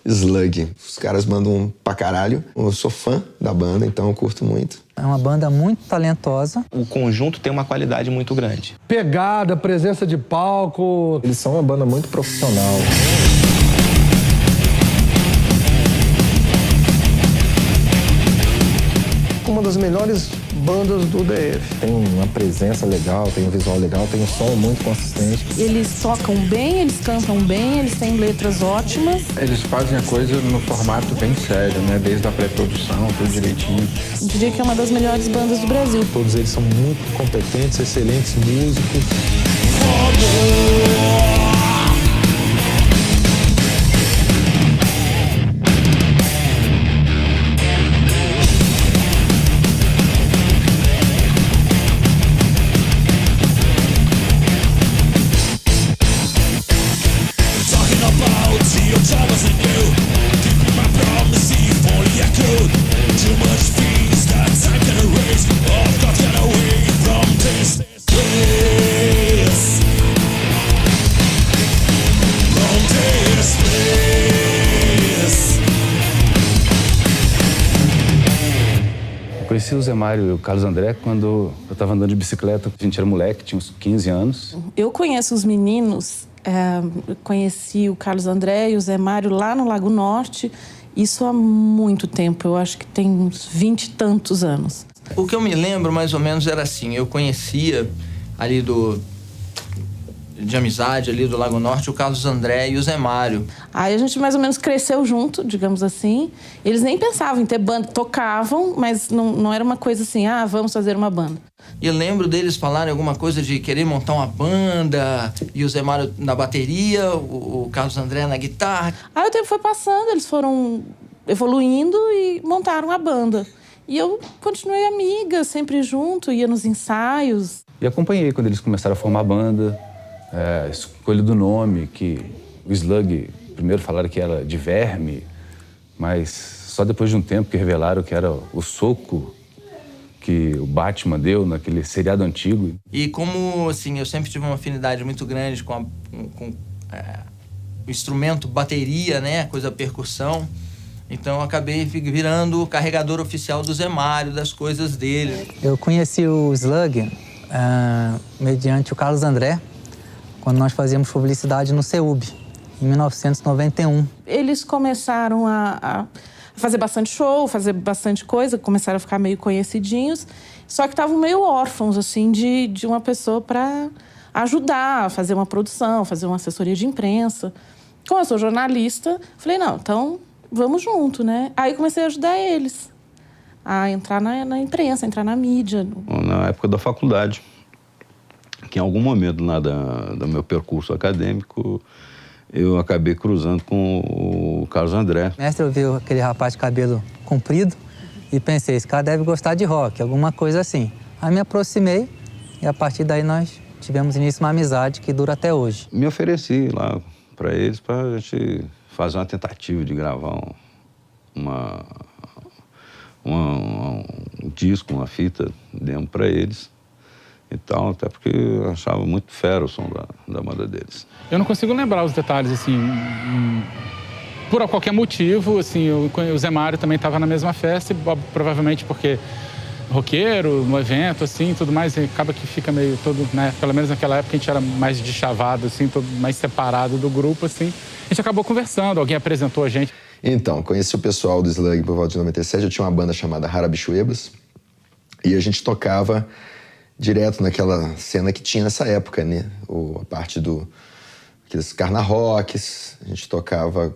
Slug. Os caras mandam pra caralho. Eu sou fã da banda, então eu curto muito. É uma banda muito talentosa. O conjunto tem uma qualidade muito grande. Pegada, presença de palco. Eles são uma banda muito profissional. Uma das melhores bandas do DF. Tem uma presença legal, tem um visual legal, tem um som muito consistente. Eles tocam bem, eles cantam bem, eles têm letras ótimas. Eles fazem a coisa no formato bem sério, né? Desde a pré-produção, tudo direitinho. Eu diria que é uma das melhores bandas do Brasil. Todos eles são muito competentes, excelentes músicos. Conheci o Zé Mário e o Carlos André quando eu estava andando de bicicleta. A gente era moleque, tinha uns 15 anos. Eu conheço os meninos, conheci o Carlos André e o Zé Mário lá no Lago Norte, isso há muito tempo, eu acho que tem uns 20 e tantos anos. O que eu me lembro, mais ou menos, era assim, eu conhecia ali de amizade ali do Lago Norte, o Carlos André e o Zé Mário. Aí a gente mais ou menos cresceu junto, digamos assim. Eles nem pensavam em ter banda, tocavam, mas não era uma coisa assim, vamos fazer uma banda. E eu lembro deles falarem alguma coisa de querer montar uma banda, e o Zé Mário na bateria, o Carlos André na guitarra. Aí o tempo foi passando, eles foram evoluindo e montaram a banda. E eu continuei amiga, sempre junto, ia nos ensaios. E acompanhei quando eles começaram a formar a banda. Escolha do nome, que o Slug, primeiro falaram que era de verme, mas só depois de um tempo que revelaram que era o soco que o Batman deu naquele seriado antigo. E como, assim, eu sempre tive uma afinidade muito grande com o instrumento bateria, né, coisa percussão, então eu acabei virando o carregador oficial do Zé Mário, das coisas dele. Eu conheci o Slug mediante o Carlos André, quando nós fazíamos publicidade no CEUB, em 1991. Eles começaram a fazer bastante show, fazer bastante coisa, começaram a ficar meio conhecidinhos, só que estavam meio órfãos, assim, de uma pessoa para ajudar a fazer uma produção, fazer uma assessoria de imprensa. Como eu sou jornalista, falei, não, então vamos junto, né? Aí comecei a ajudar eles a entrar na imprensa, entrar na mídia. Na época da faculdade, que em algum momento lá do meu percurso acadêmico, eu acabei cruzando com o Carlos André. Mestre, eu vi aquele rapaz de cabelo comprido e pensei, esse cara deve gostar de rock, alguma coisa assim. Aí me aproximei e a partir daí nós tivemos início uma amizade que dura até hoje. Me ofereci lá para eles para a gente fazer uma tentativa de gravar um disco, uma fita demo para eles. Então, até porque eu achava muito fera o som da banda deles. Eu não consigo lembrar os detalhes, assim, por qualquer motivo, assim, o Zé Mário também estava na mesma festa, provavelmente porque roqueiro, no evento, assim, tudo mais, e acaba que fica meio todo, né, pelo menos naquela época a gente era mais de chavado, assim, todo mais separado do grupo, assim. A gente acabou conversando, alguém apresentou a gente. Então, conheci o pessoal do Slug por volta de 97, eu tinha uma banda chamada Harabichuebas, e a gente tocava direto naquela cena que tinha nessa época, né? A parte aqueles Carna Rocks, a gente tocava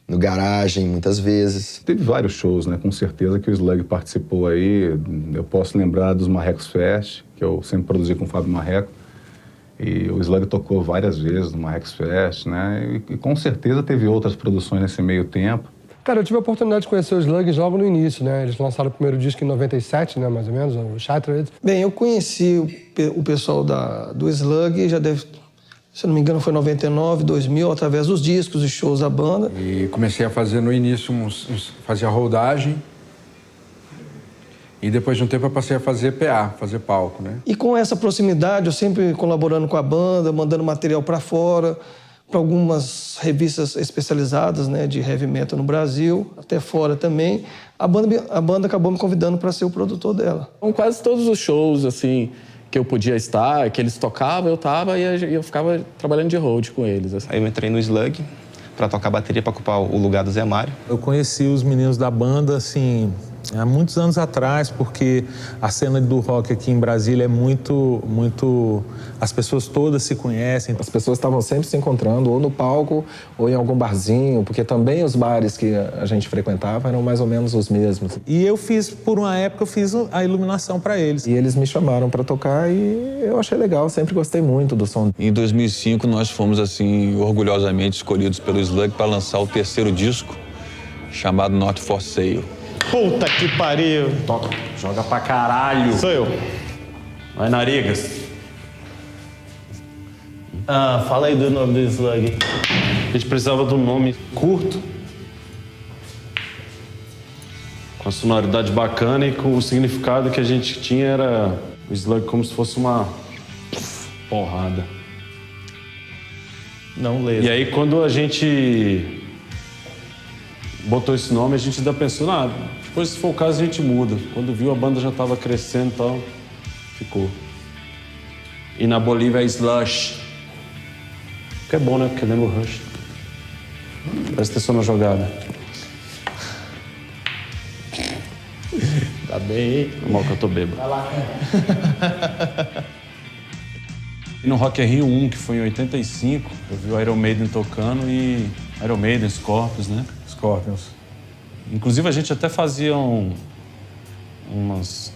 no garagem muitas vezes. Teve vários shows, né? Com certeza que o Slug participou aí. Eu posso lembrar dos Marrecos Fest, que eu sempre produzi com o Fábio Marreco. E o Slug tocou várias vezes no Marrecos Fest, né? E com certeza teve outras produções nesse meio tempo. Cara, eu tive a oportunidade de conhecer o Slug logo no início, né? Eles lançaram o primeiro disco em 97, né, mais ou menos, o Shattered. Bem, eu conheci o pessoal do Slug, já deve, se não me engano, foi 99, 2000, através dos discos e shows da banda. E comecei a fazer no início, fazia rodagem. E depois de um tempo eu passei a fazer PA, fazer palco, né? E com essa proximidade, eu sempre colaborando com a banda, mandando material para fora, para algumas revistas especializadas, né, de heavy metal no Brasil, até fora também. A banda acabou me convidando para ser o produtor dela. Então, quase todos os shows assim que eu podia estar, que eles tocavam, eu tava e eu ficava trabalhando de road com eles. Assim. Aí eu entrei no Slug para tocar bateria, para ocupar o lugar do Zé Mário. Eu conheci os meninos da banda, assim, há muitos anos atrás, porque a cena do rock aqui em Brasília é muito... As pessoas todas se conhecem. As pessoas estavam sempre se encontrando, ou no palco, ou em algum barzinho, porque também os bares que a gente frequentava eram mais ou menos os mesmos. E eu fiz, por uma época, eu fiz a iluminação para eles. E eles me chamaram para tocar e eu achei legal, sempre gostei muito do som. Em 2005, nós fomos, assim, orgulhosamente escolhidos pelo Slug para lançar o terceiro disco, chamado Not For Sale. Puta que pariu. Toca, joga pra caralho. Sou eu. Vai, Narigas. Fala aí do nome do Slug. A gente precisava de um nome curto, com a sonoridade bacana e com o significado que a gente tinha era o Slug como se fosse uma porrada. Não leio. E aí quando a gente botou esse nome, a gente ainda pensou, depois se for o caso a gente muda. Quando viu a banda já estava crescendo e tal, ficou. E na Bolívia é Slush. Que é bom, né? Porque lembra o Rush. Presta atenção na jogada. Tá bem. Mal que eu tô bêbado. Vai lá. E no Rock in Rio 1, que foi em 85, eu vi o Iron Maiden tocando e... Iron Maiden, Scorpions, né? Scorpions. Inclusive a gente até fazia umas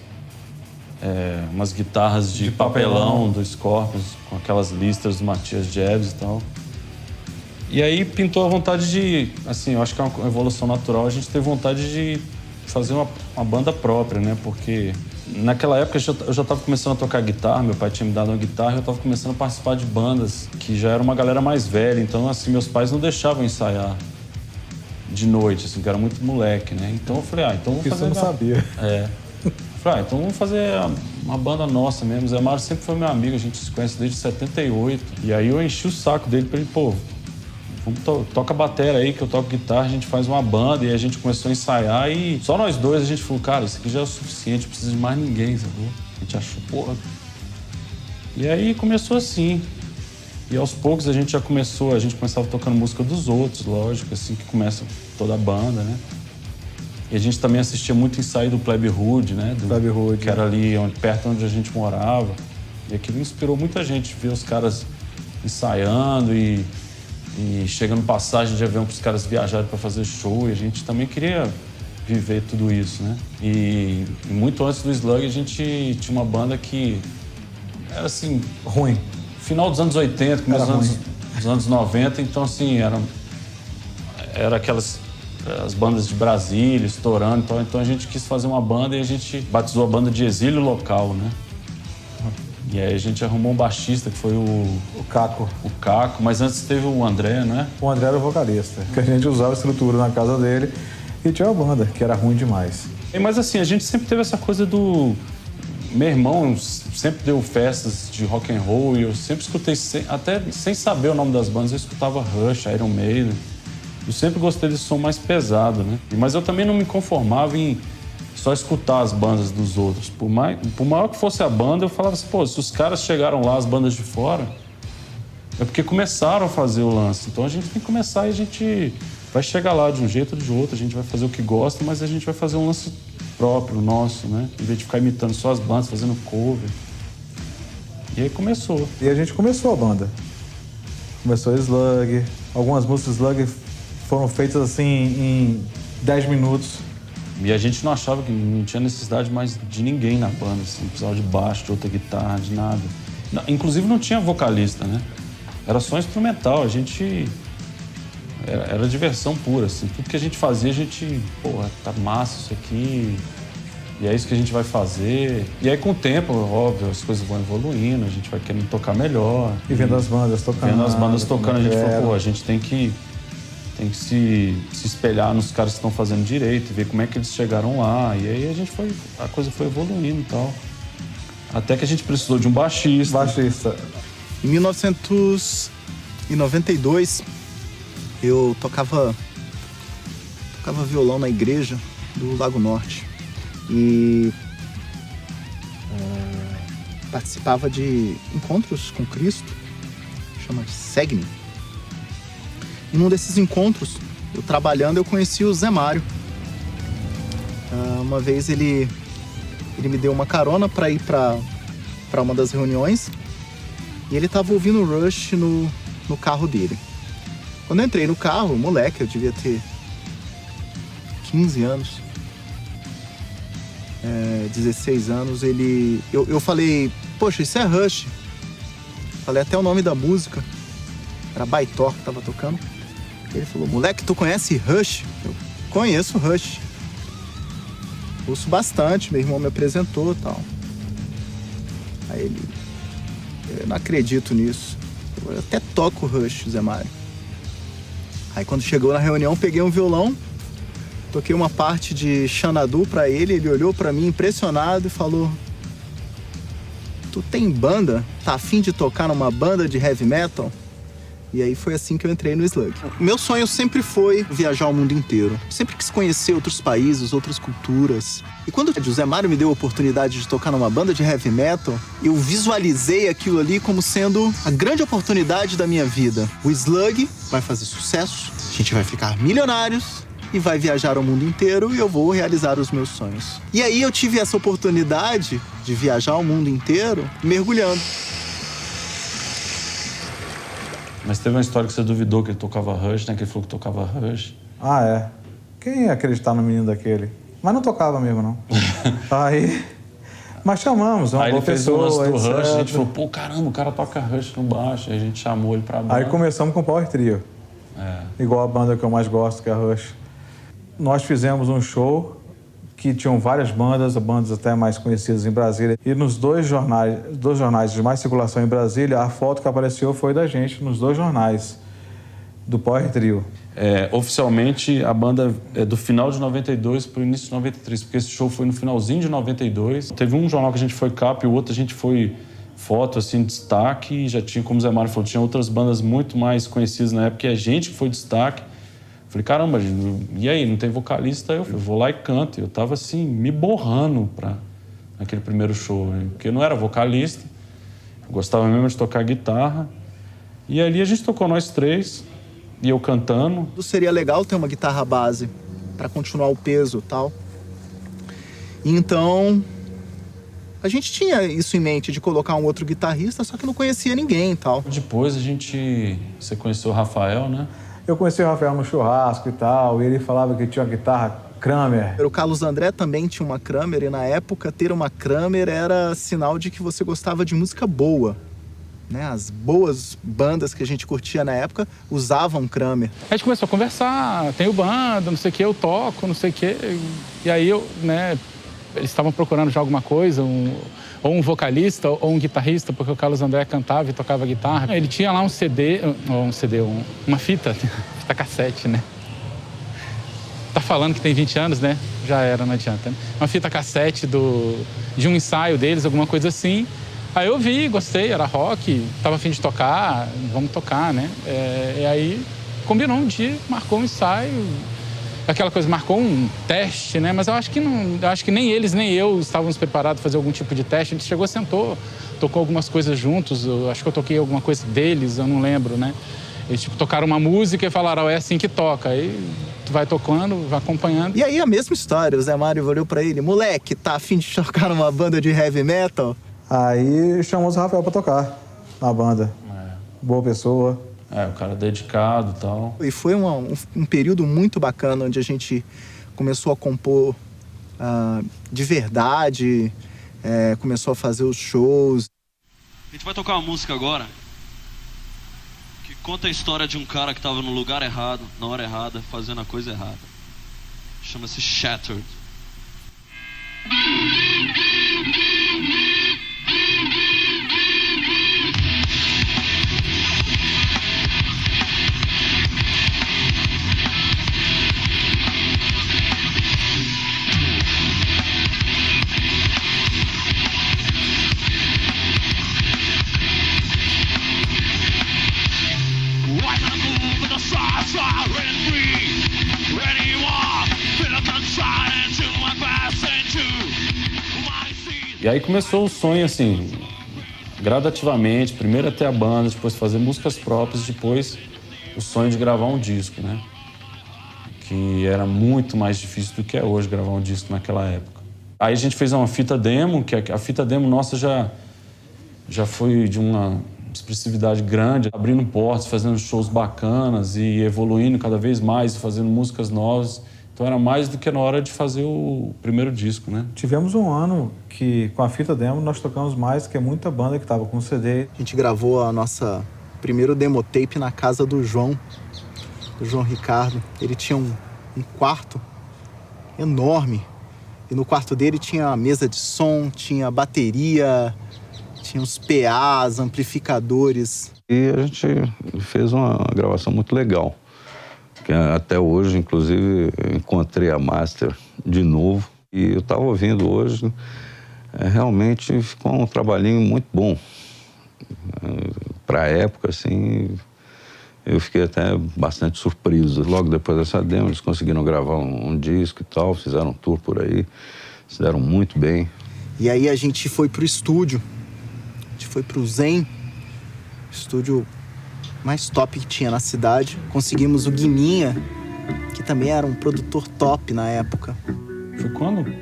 guitarras de papelão do Scorpions, com aquelas listas do Matias Jeves e tal. E aí pintou a vontade de, assim, eu acho que é uma evolução natural, a gente teve vontade de fazer uma banda própria, né? Porque naquela época eu já estava começando a tocar guitarra, meu pai tinha me dado uma guitarra e eu estava começando a participar de bandas que já era uma galera mais velha, então assim, meus pais não deixavam ensaiar de noite, assim, que era muito moleque, né? Então eu falei, então vamos fazer... Isso eu não sabia. Falei, então vamos fazer uma banda nossa mesmo. Zé Mário sempre foi meu amigo, a gente se conhece desde 78. E aí eu enchi o saco dele pra ele, toca bateria aí, que eu toco guitarra, a gente faz uma banda. E aí a gente começou a ensaiar e só nós dois a gente falou, cara, isso aqui já é o suficiente, não precisa de mais ninguém, sabe? A gente achou, porra. E aí começou assim. E aos poucos a gente começava tocando música dos outros, lógico, assim que começa toda a banda, né? E a gente também assistia muito ensaio do Plebe Hood, né? Que era ali perto onde a gente morava. E aquilo inspirou muita gente, ver os caras ensaiando e chegando passagem de avião para os caras viajarem para fazer show. E a gente também queria viver tudo isso, né? E muito antes do Slug, a gente tinha uma banda que era assim... Ruim. Final dos anos 80, começo dos anos 90. Então, assim, era aquelas... as bandas de Brasília, estourando. Então a gente quis fazer uma banda e a gente batizou a banda de Exílio Local, né? E aí a gente arrumou um baixista, que foi o Caco. O Caco, mas antes teve o André, né? O André era o vocalista, que a gente usava a estrutura na casa dele e tinha uma banda, que era ruim demais. Mas assim, a gente sempre teve essa coisa do... Meu irmão sempre deu festas de rock and roll e eu sempre escutei, até sem saber o nome das bandas, eu escutava Rush, Iron Maiden. Eu sempre gostei desse som mais pesado, né? Mas eu também não me conformava em só escutar as bandas dos outros. Por maior que fosse a banda, eu falava assim, se os caras chegaram lá, as bandas de fora, é porque começaram a fazer o lance. Então a gente tem que começar e a gente vai chegar lá de um jeito ou de outro, a gente vai fazer o que gosta, mas a gente vai fazer um lance próprio, nosso, né? Em vez de ficar imitando só as bandas, fazendo cover. E aí começou. E a gente começou a banda. Começou a Slug, algumas músicas Slug foram feitas assim em 10 minutos. E a gente não achava que não tinha necessidade mais de ninguém na banda, assim, não precisava de baixo, de outra guitarra, de nada. Não, inclusive não tinha vocalista, né? Era só instrumental, a gente... Era diversão pura, assim. Tudo que a gente fazia, a gente... tá massa isso aqui, e é isso que a gente vai fazer. E aí, com o tempo, óbvio, as coisas vão evoluindo, a gente vai querendo tocar melhor. E vendo as bandas tocando. Vendo as bandas tocando, a gente falou, a gente tem que se espelhar nos caras que estão fazendo direito, ver como é que eles chegaram lá. E aí a coisa foi evoluindo e tal. Até que a gente precisou de um baixista. Em 1900 Em 92, eu tocava violão na igreja do Lago Norte e participava de encontros com Cristo, chama de Segue-me. E num desses encontros, eu trabalhando, eu conheci o Zé Mário. Uma vez ele me deu uma carona para ir para uma das reuniões e ele estava ouvindo o Rush no carro dele. Quando eu entrei no carro, moleque, eu devia ter 15 anos, 16 anos, eu falei, poxa, isso é Rush. Falei até o nome da música, era Baitor que tava tocando. Ele falou, moleque, tu conhece Rush? Eu conheço Rush. Ouço bastante, meu irmão me apresentou e tal. Aí ele, eu não acredito nisso. Eu até toco Rush, Zé Mário. Aí quando chegou na reunião, peguei um violão, toquei uma parte de Xanadu pra ele, ele olhou pra mim impressionado e falou, tu tem banda? Tá afim de tocar numa banda de heavy metal? E aí foi assim que eu entrei no Slug. Meu sonho sempre foi viajar o mundo inteiro. Sempre quis conhecer outros países, outras culturas. E quando o Zé Mário me deu a oportunidade de tocar numa banda de heavy metal, eu visualizei aquilo ali como sendo a grande oportunidade da minha vida. O Slug vai fazer sucesso, a gente vai ficar milionários e vai viajar o mundo inteiro e eu vou realizar os meus sonhos. E aí eu tive essa oportunidade de viajar o mundo inteiro mergulhando. Mas teve uma história que você duvidou que ele tocava Rush, né? Que ele falou que tocava Rush. Ah, é? Quem ia acreditar no menino daquele? Mas não tocava mesmo, não. Aí... Mas chamamos, uma aí boa ele fez pessoa, o lance do etc. Rush, a gente falou, pô, caramba, o cara toca Rush no baixo. Aí a gente chamou ele pra banda. Aí começamos com Power Trio. Igual a banda que eu mais gosto, que é a Rush. Nós fizemos um show que tinham várias bandas até mais conhecidas em Brasília. E nos dois jornais de mais circulação em Brasília, a foto que apareceu foi da gente nos dois jornais do Power Trio. Oficialmente, a banda é do final de 92 para o início de 93, porque esse show foi no finalzinho de 92. Teve um jornal que a gente foi capa e o outro a gente foi foto, assim, destaque. E já tinha, como o Zé Mário falou, tinha outras bandas muito mais conhecidas na época e a gente que foi destaque. Falei, caramba, e aí, não tem vocalista? Eu vou lá e canto. Eu tava assim, me borrando naquele primeiro show, né? Porque eu não era vocalista, eu gostava mesmo de tocar guitarra. E ali a gente tocou nós três, e eu cantando. Seria legal ter uma guitarra base para continuar o peso e tal. Então, a gente tinha isso em mente, de colocar um outro guitarrista, só que não conhecia ninguém e tal. Depois você conheceu o Rafael, né? Eu conheci o Rafael no churrasco e tal, e ele falava que tinha uma guitarra Kramer. O Carlos André também tinha uma Kramer, e na época ter uma Kramer era sinal de que você gostava de música boa. Né? As boas bandas que a gente curtia na época usavam Kramer. A gente começou a conversar, tenho banda, não sei o que, eu toco, não sei o que. E aí eles estavam procurando já alguma coisa, ou um vocalista, ou um guitarrista, porque o Carlos André cantava e tocava guitarra. Ele tinha lá uma fita cassete, né? Tá falando que tem 20 anos, né? Já era, não adianta. Né? Uma fita cassete de um ensaio deles, alguma coisa assim. Aí eu vi, gostei, era rock, tava a fim de tocar, vamos tocar, né? E aí combinou um dia, marcou um ensaio. Aquela coisa, marcou um teste, né? Mas eu acho que nem eles, nem eu estávamos preparados para fazer algum tipo de teste. A gente chegou, sentou, tocou algumas coisas juntos. Acho que eu toquei alguma coisa deles, eu não lembro, né? Eles tocaram uma música e falaram, é assim que toca. Aí tu vai tocando, vai acompanhando. E aí a mesma história, o Zé Mário olhou pra ele, moleque, tá afim de tocar numa banda de heavy metal? Aí chamamos o Rafael pra tocar na banda. Boa pessoa. O cara dedicado e tal. E foi um período muito bacana, onde a gente começou a compor de verdade, começou a fazer os shows. A gente vai tocar uma música agora que conta a história de um cara que estava no lugar errado, na hora errada, fazendo a coisa errada. Chama-se Shattered. E aí começou o sonho, assim, gradativamente. Primeiro até a banda, depois fazer músicas próprias, depois o sonho de gravar um disco, né? Que era muito mais difícil do que é hoje gravar um disco naquela época. Aí a gente fez uma fita demo, que a fita demo nossa já foi de uma expressividade grande, abrindo portas, fazendo shows bacanas e evoluindo cada vez mais, fazendo músicas novas. Então era mais do que na hora de fazer o primeiro disco, né? Tivemos um ano que, com a fita demo, nós tocamos mais que muita banda que estava com CD. A gente gravou a nossa primeiro demo tape na casa do João Ricardo. Ele tinha um quarto enorme. E no quarto dele tinha a mesa de som, tinha bateria, tinha os PAs, amplificadores. E a gente fez uma gravação muito legal. Que até hoje, inclusive, encontrei a master de novo. E eu estava ouvindo hoje, realmente ficou um trabalhinho muito bom. Para a época, assim, eu fiquei até bastante surpreso. Logo depois dessa demo, eles conseguiram gravar um disco e tal, fizeram um tour por aí, se deram muito bem. E aí a gente foi pro estúdio, a gente foi pro Zen, estúdio mais top que tinha na cidade. Conseguimos o Guiminha, que também era um produtor top na época. Foi quando?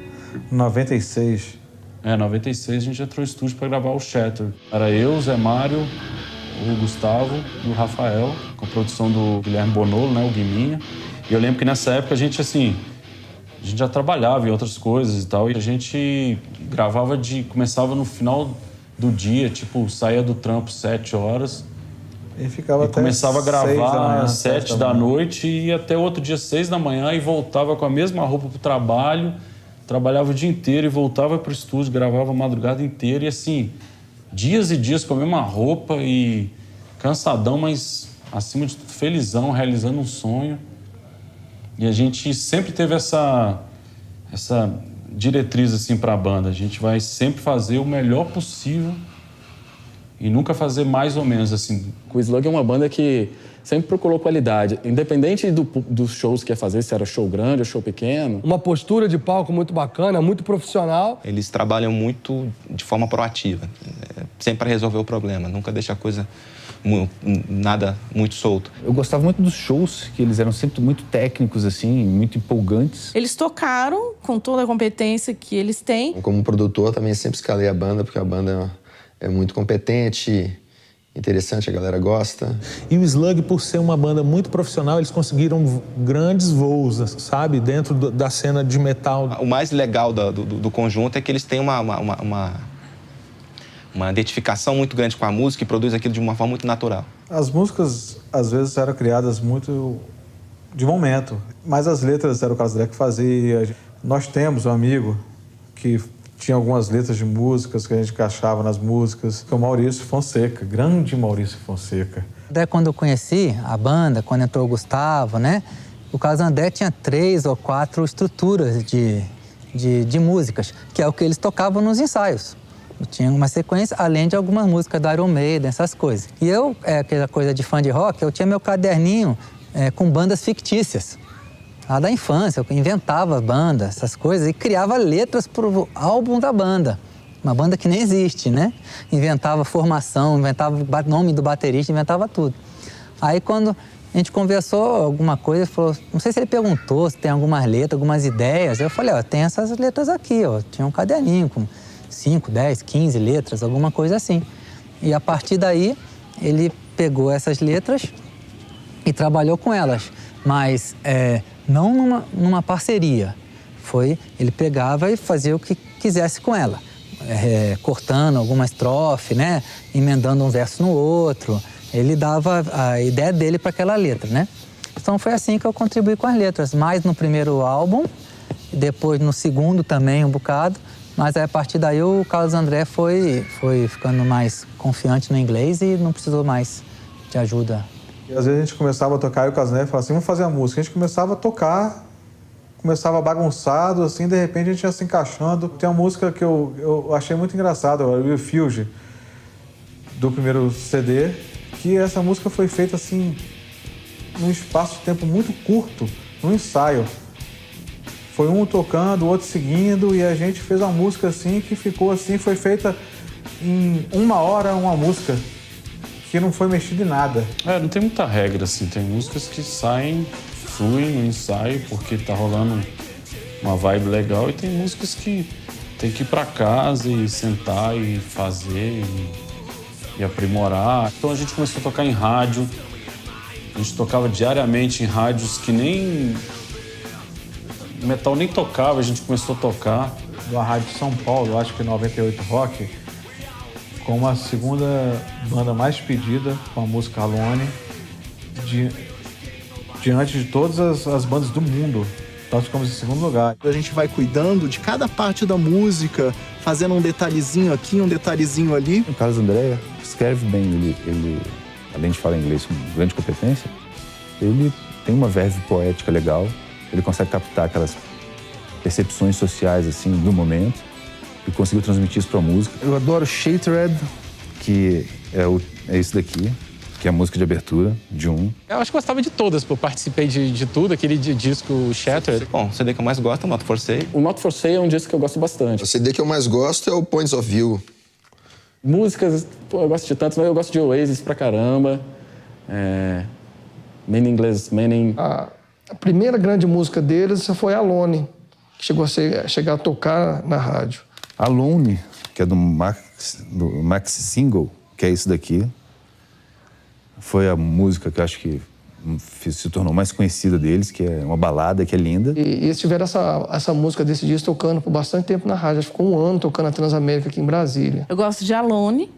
96. 96 a gente entrou no estúdio para gravar o Shatter. Era eu, o Zé Mário, o Gustavo e o Rafael, com a produção do Guilherme Bonolo, né, o Guiminha. E eu lembro que nessa época a gente já trabalhava em outras coisas e tal, e a gente gravava começava no final do dia, tipo, saía do trampo 7 horas e ficava até começava a gravar às 7 7 da noite e ia até outro dia 6 da manhã e voltava com a mesma roupa pro trabalho, trabalhava o dia inteiro e voltava pro estúdio, gravava a madrugada inteira e assim, dias e dias com a mesma roupa e cansadão, mas acima de tudo felizão, realizando um sonho. E a gente sempre teve essa diretriz assim para a banda. A gente vai sempre fazer o melhor possível e nunca fazer mais ou menos assim. O Slug é uma banda que sempre procurou qualidade, independente dos shows que ia fazer, se era show grande ou show pequeno. Uma postura de palco muito bacana, muito profissional. Eles trabalham muito de forma proativa, sempre para resolver o problema, nunca deixa a coisa nada muito solto. Eu gostava muito dos shows, que eles eram sempre muito técnicos, assim, muito empolgantes. Eles tocaram com toda a competência que eles têm. Como produtor, também sempre escalei a banda, porque a banda é muito competente, interessante, a galera gosta. E o Slug, por ser uma banda muito profissional, eles conseguiram grandes voos, sabe? Dentro da cena de metal. O mais legal do conjunto é que eles têm uma identificação muito grande com a música e produz aquilo de uma forma muito natural. As músicas, às vezes, eram criadas muito de momento, mas as letras era o Carlos André que fazia. Nós temos um amigo que tinha algumas letras de músicas que a gente encaixava nas músicas, que é o Maurício Fonseca, grande Maurício Fonseca. Até quando eu conheci a banda, quando entrou o Gustavo, né? O Carlos André tinha 3 ou 4 estruturas de músicas, que é o que eles tocavam nos ensaios. Tinha uma sequência, além de algumas músicas da Iron Maiden, essas coisas. E eu, aquela coisa de fã de rock, eu tinha meu caderninho com bandas fictícias. Lá da infância, eu inventava bandas, essas coisas, e criava letras pro álbum da banda. Uma banda que nem existe, né? Inventava formação, inventava o nome do baterista, inventava tudo. Aí quando a gente conversou alguma coisa, ele falou, não sei se ele perguntou se tem algumas letras, algumas ideias. Eu falei, tem essas letras aqui, ó. Tinha um caderninho com 5, 10, 15 letras, alguma coisa assim. E a partir daí, ele pegou essas letras e trabalhou com elas. Mas não numa parceria. Ele pegava e fazia o que quisesse com ela. Cortando alguma estrofe, né? Emendando um verso no outro. Ele dava a ideia dele para aquela letra, né? Então foi assim que eu contribuí com as letras. Mais no primeiro álbum, depois no segundo também um bocado. Mas aí, a partir daí o Carlos André foi ficando mais confiante no inglês e não precisou mais de ajuda. E às vezes a gente começava a tocar e o Carlos André falava assim, vamos fazer a música. A gente começava a tocar, começava bagunçado, assim, de repente a gente ia se encaixando. Tem uma música que eu achei muito engraçada, o Refuge, do primeiro CD, que essa música foi feita assim, num espaço de tempo muito curto, num ensaio. Foi um tocando, o outro seguindo, e a gente fez uma música assim que ficou assim, foi feita em 1 hora uma música que não foi mexida em nada. Não tem muita regra, assim. Tem músicas que saem, fluem no ensaio porque tá rolando uma vibe legal, e tem músicas que tem que ir pra casa e sentar e fazer e aprimorar. Então a gente começou a tocar em rádio. A gente tocava diariamente em rádios que nem metal nem tocava, a gente começou a tocar. Da Rádio São Paulo, acho que 98 Rock, como a segunda banda mais pedida com a música Alone, diante de todas as bandas do mundo. Nós ficamos em segundo lugar. A gente vai cuidando de cada parte da música, fazendo um detalhezinho aqui, um detalhezinho ali. O Carlos André escreve bem, ele além de falar inglês com grande competência, ele tem uma verve poética legal, ele consegue captar aquelas percepções sociais assim do momento e conseguiu transmitir isso para a música. Eu adoro Shattered, que é isso daqui, que é a música de abertura de um. Eu acho que gostava de todas, eu participei de tudo, aquele disco Shattered. Bom, o CD que eu mais gosto é o Not For Sale. O Not For Sale é um disco que eu gosto bastante. O CD que eu mais gosto é o Points of View. Músicas, eu gosto de tantas, mas eu gosto de Oasis pra caramba. Meaningless, A primeira grande música deles foi Alone, que chegou a chegar a tocar na rádio. Alone, que é do Max Single, que é isso daqui, foi a música que eu acho que se tornou mais conhecida deles, que é uma balada que é linda. E eles tiveram essa música desse disco tocando por bastante tempo na rádio. Acho que ficou 1 ano tocando na Transamérica aqui em Brasília. Eu gosto de Alone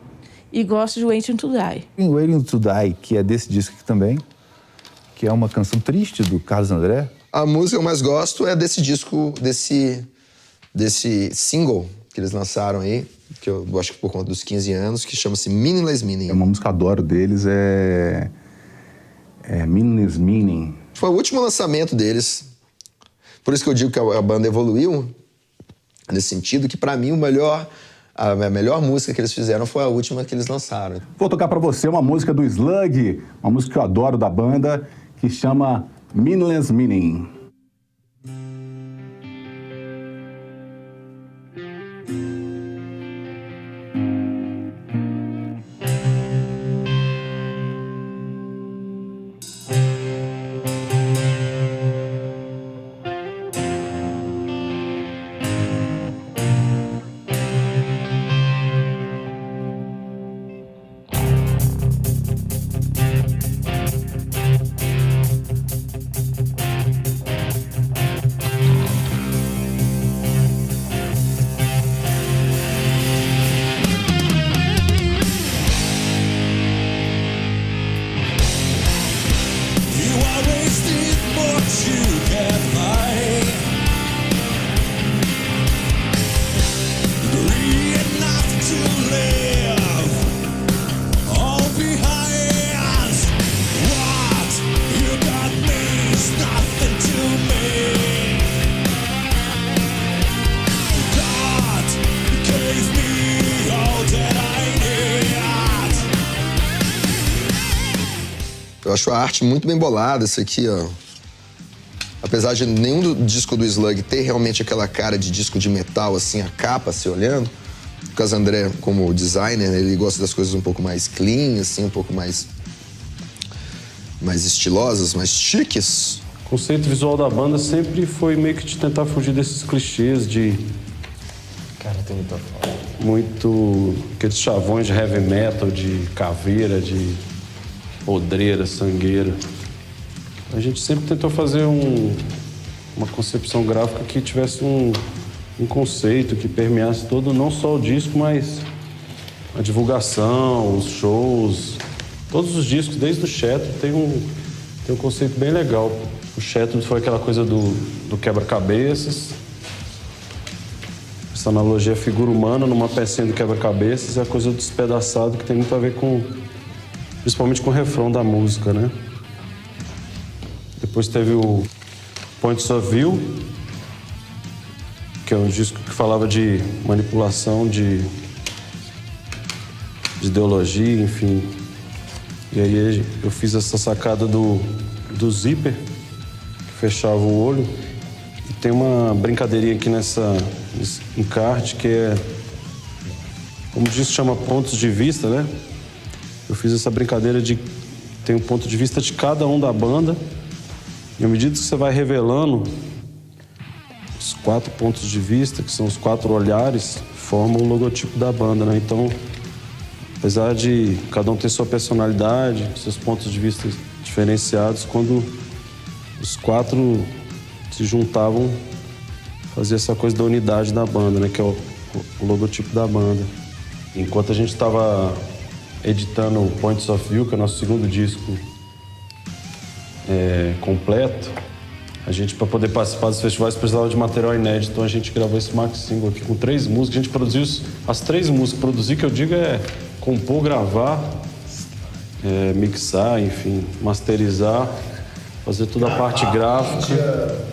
e gosto de Waiting to Die. Waiting to Die, que é desse disco aqui também, que é uma canção triste do Carlos André. A música que eu mais gosto é desse disco, desse single que eles lançaram aí, que eu acho que por conta dos 15 anos, que chama-se Meaningless Meaning. Uma música que eu adoro deles é Meaningless Meaning. Foi o último lançamento deles. Por isso que eu digo que a banda evoluiu nesse sentido, que pra mim a melhor música que eles fizeram foi a última que eles lançaram. Vou tocar pra você uma música do Slug, uma música que eu adoro da banda, que chama Meaningless Meaning. Eu acho a arte muito bem bolada, isso aqui, ó. Apesar de nenhum disco do Slug ter realmente aquela cara de disco de metal, assim, a capa, se olhando, o Carlos André, como designer, ele gosta das coisas um pouco mais clean, assim, um pouco mais estilosas, mais chiques. O conceito visual da banda sempre foi meio que de tentar fugir desses clichês de... Cara, tem muita foda. Muito... aqueles chavões de heavy metal, de caveira, de podreira, sangueira. A gente sempre tentou fazer uma concepção gráfica que tivesse um conceito, que permeasse todo, não só o disco, mas a divulgação, os shows. Todos os discos, desde o Shattered, tem um conceito bem legal. O Shattered foi aquela coisa do quebra-cabeças. Essa analogia figura humana numa pecinha do quebra-cabeças é a coisa do despedaçado, que tem muito a ver principalmente com o refrão da música, né? Depois teve o Points of View, que é um disco que falava de manipulação, de ideologia, enfim. E aí eu fiz essa sacada do zíper, que fechava o olho, E tem uma brincadeirinha aqui nesse encarte que é, como diz, chama pontos de vista, né? Eu fiz essa brincadeira de tem um ponto de vista de cada um da banda. E à medida que você vai revelando os 4 pontos de vista, que são os 4 olhares, formam o logotipo da banda, né? Então, apesar de cada um ter sua personalidade, seus pontos de vista diferenciados, quando os 4 se juntavam, fazia essa coisa da unidade da banda, né? Que é o logotipo da banda. Enquanto a gente estava editando o Points of View, que é o nosso segundo disco completo, a gente, para poder participar dos festivais, precisava de material inédito. Então a gente gravou esse maxi single aqui com 3 músicas. A gente produziu as 3 músicas. Produzir, que eu digo, é compor, gravar, mixar, enfim, masterizar, fazer toda a parte gráfica.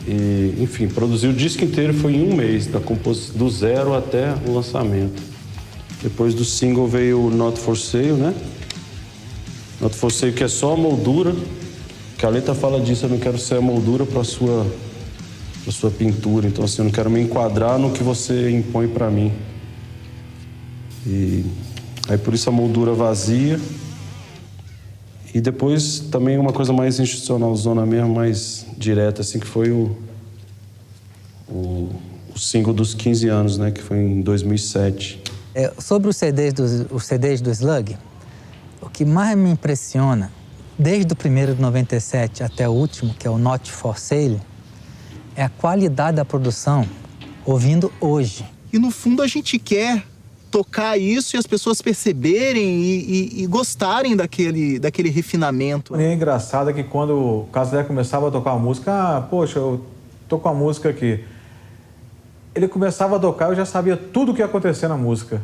E, enfim, produzir o disco inteiro foi em 1 mês, do zero até o lançamento. Depois do single veio o Not For Sale, né? Not For Sale, que é só a moldura, que a letra fala disso, eu não quero ser a moldura para sua pintura. Então, assim, eu não quero me enquadrar no que você impõe para mim. E aí, por isso, a moldura vazia. E depois, também uma coisa mais institucional, zona mesmo, mais direta, assim, que foi o single dos 15 anos, né? Que foi em 2007. Sobre os CDs do Slug, o que mais me impressiona, desde o primeiro de 97 até o último, que é o Not For Sale, é a qualidade da produção ouvindo hoje. E no fundo a gente quer tocar isso e as pessoas perceberem e gostarem daquele refinamento. E é engraçado que quando o Casé começava a tocar a música, poxa, eu tô com a música aqui. Ele começava a tocar, eu já sabia tudo o que ia acontecer na música.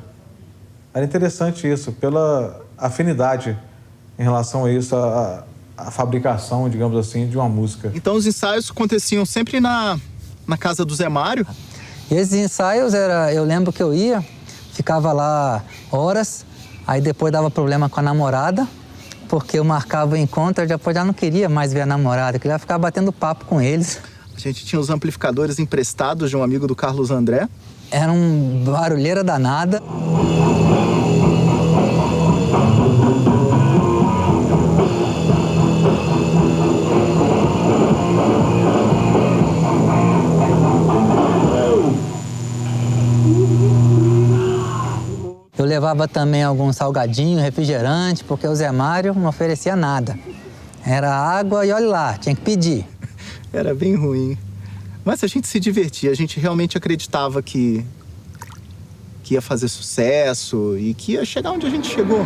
Era interessante isso, pela afinidade em relação a isso, a fabricação, digamos assim, de uma música. Então os ensaios aconteciam sempre na casa do Zé Mário? E esses ensaios, eu lembro que eu ia, ficava lá horas, aí depois dava problema com a namorada, porque eu marcava o encontro, depois já não queria mais ver a namorada, queria ficar batendo papo com eles. A gente tinha os amplificadores emprestados de um amigo do Carlos André. Era um barulheira danada. Eu levava também algum salgadinho, refrigerante, porque o Zé Mário não oferecia nada. Era água e olha lá, tinha que pedir. Era bem ruim. Mas a gente se divertia, a gente realmente acreditava que ia fazer sucesso e que ia chegar onde a gente chegou.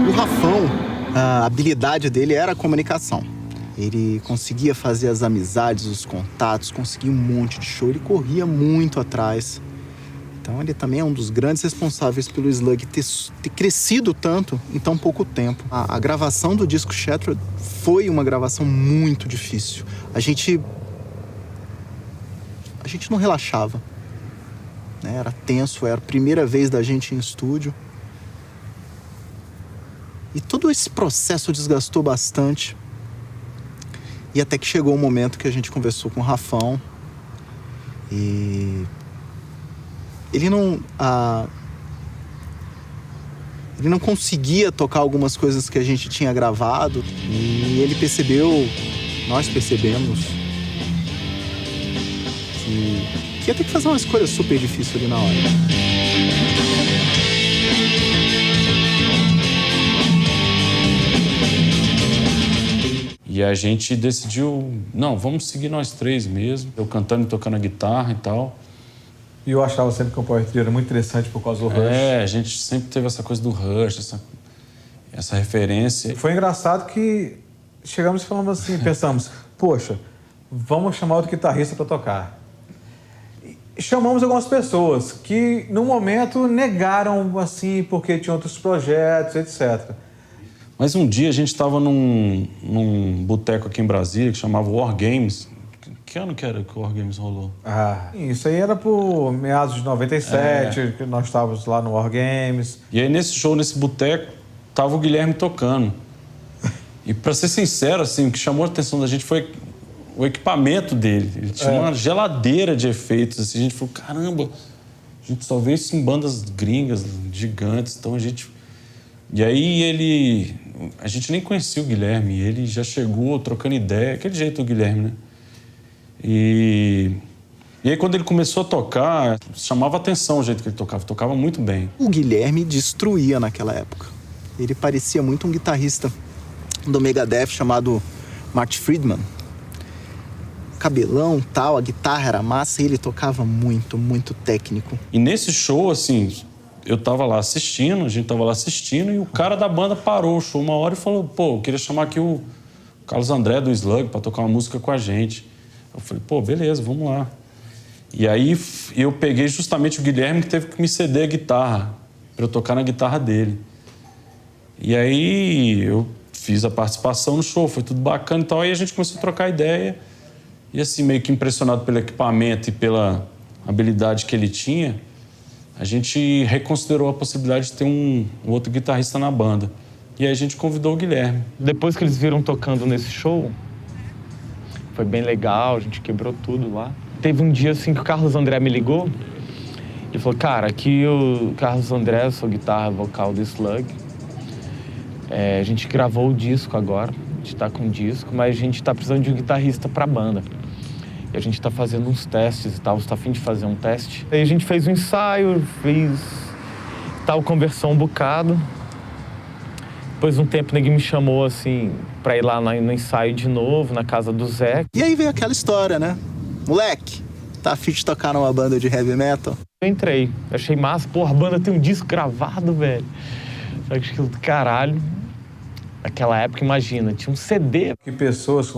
O Rafão, a habilidade dele era a comunicação. Ele conseguia fazer as amizades, os contatos, conseguia um monte de show. Ele corria muito atrás. Então ele também é um dos grandes responsáveis pelo Slug ter crescido tanto em tão pouco tempo. A gravação do disco Shattered foi uma gravação muito difícil. A gente não relaxava, né? Era tenso, era a primeira vez da gente em estúdio. E todo esse processo desgastou bastante. E até que chegou o momento que a gente conversou com o Rafão e ele não conseguia tocar algumas coisas que a gente tinha gravado e ele percebeu, nós percebemos que ia ter que fazer uma escolha super difícil ali na hora. E a gente decidiu, não, vamos seguir nós 3 mesmo. Eu cantando e tocando a guitarra e tal. E eu achava sempre que o Power Trio era muito interessante por causa do Rush. A gente sempre teve essa coisa do Rush, essa referência. Foi engraçado que chegamos e falamos assim, pensamos, poxa, vamos chamar outro guitarrista para tocar. E chamamos algumas pessoas que, no momento, negaram, assim, porque tinham outros projetos, etc. Mas um dia a gente estava num boteco aqui em Brasília que chamava War Games, Que ano que era que o War Games rolou? Isso aí era por meados de 97, que nós estávamos lá no War Games. E aí nesse show, nesse boteco, tava o Guilherme tocando. E pra ser sincero, assim, o que chamou a atenção da gente foi o equipamento dele. Ele tinha uma geladeira de efeitos, assim. A gente falou, caramba, a gente só vê isso em bandas gringas, gigantes. Então a gente... E aí a gente nem conhecia o Guilherme. Ele já chegou trocando ideia. Aquele jeito do Guilherme, né? E aí quando ele começou a tocar, chamava atenção o jeito que ele tocava muito bem. O Guilherme destruía naquela época. Ele parecia muito um guitarrista do Megadeth chamado Marty Friedman. Cabelão, tal, a guitarra era massa e ele tocava muito, muito técnico. E nesse show, assim, eu tava lá assistindo, a gente tava lá assistindo e o cara da banda parou o show uma hora e falou, pô, eu queria chamar aqui o Carlos André do Slug pra tocar uma música com a gente. Eu falei, pô, beleza, vamos lá. E aí eu peguei justamente o Guilherme que teve que me ceder a guitarra pra eu tocar na guitarra dele. E aí eu fiz a participação no show, foi tudo bacana e tal. Aí a gente começou a trocar ideia. E assim, meio que impressionado pelo equipamento e pela habilidade que ele tinha, a gente reconsiderou a possibilidade de ter um outro guitarrista na banda. E aí a gente convidou o Guilherme. Depois que eles viram tocando nesse show, foi bem legal, a gente quebrou tudo lá. Teve um dia assim que o Carlos André me ligou. Ele falou, cara, aqui o Carlos André, sou guitarra vocal do Slug. A gente gravou o disco agora, a gente tá com o disco, mas a gente tá precisando de um guitarrista pra banda. E a gente tá fazendo uns testes e tal, você tá a fim de fazer um teste? Aí a gente fez um ensaio, conversou um bocado. Depois de um tempo, ninguém me chamou, assim, pra ir lá no ensaio de novo, na casa do Zé. E aí veio aquela história, né? Moleque, tá a fim de tocar numa banda de heavy metal? Eu entrei, achei massa. Porra, a banda tem um disco gravado, velho. Só que aquilo do caralho. Naquela época, imagina, tinha um CD. Que pessoas que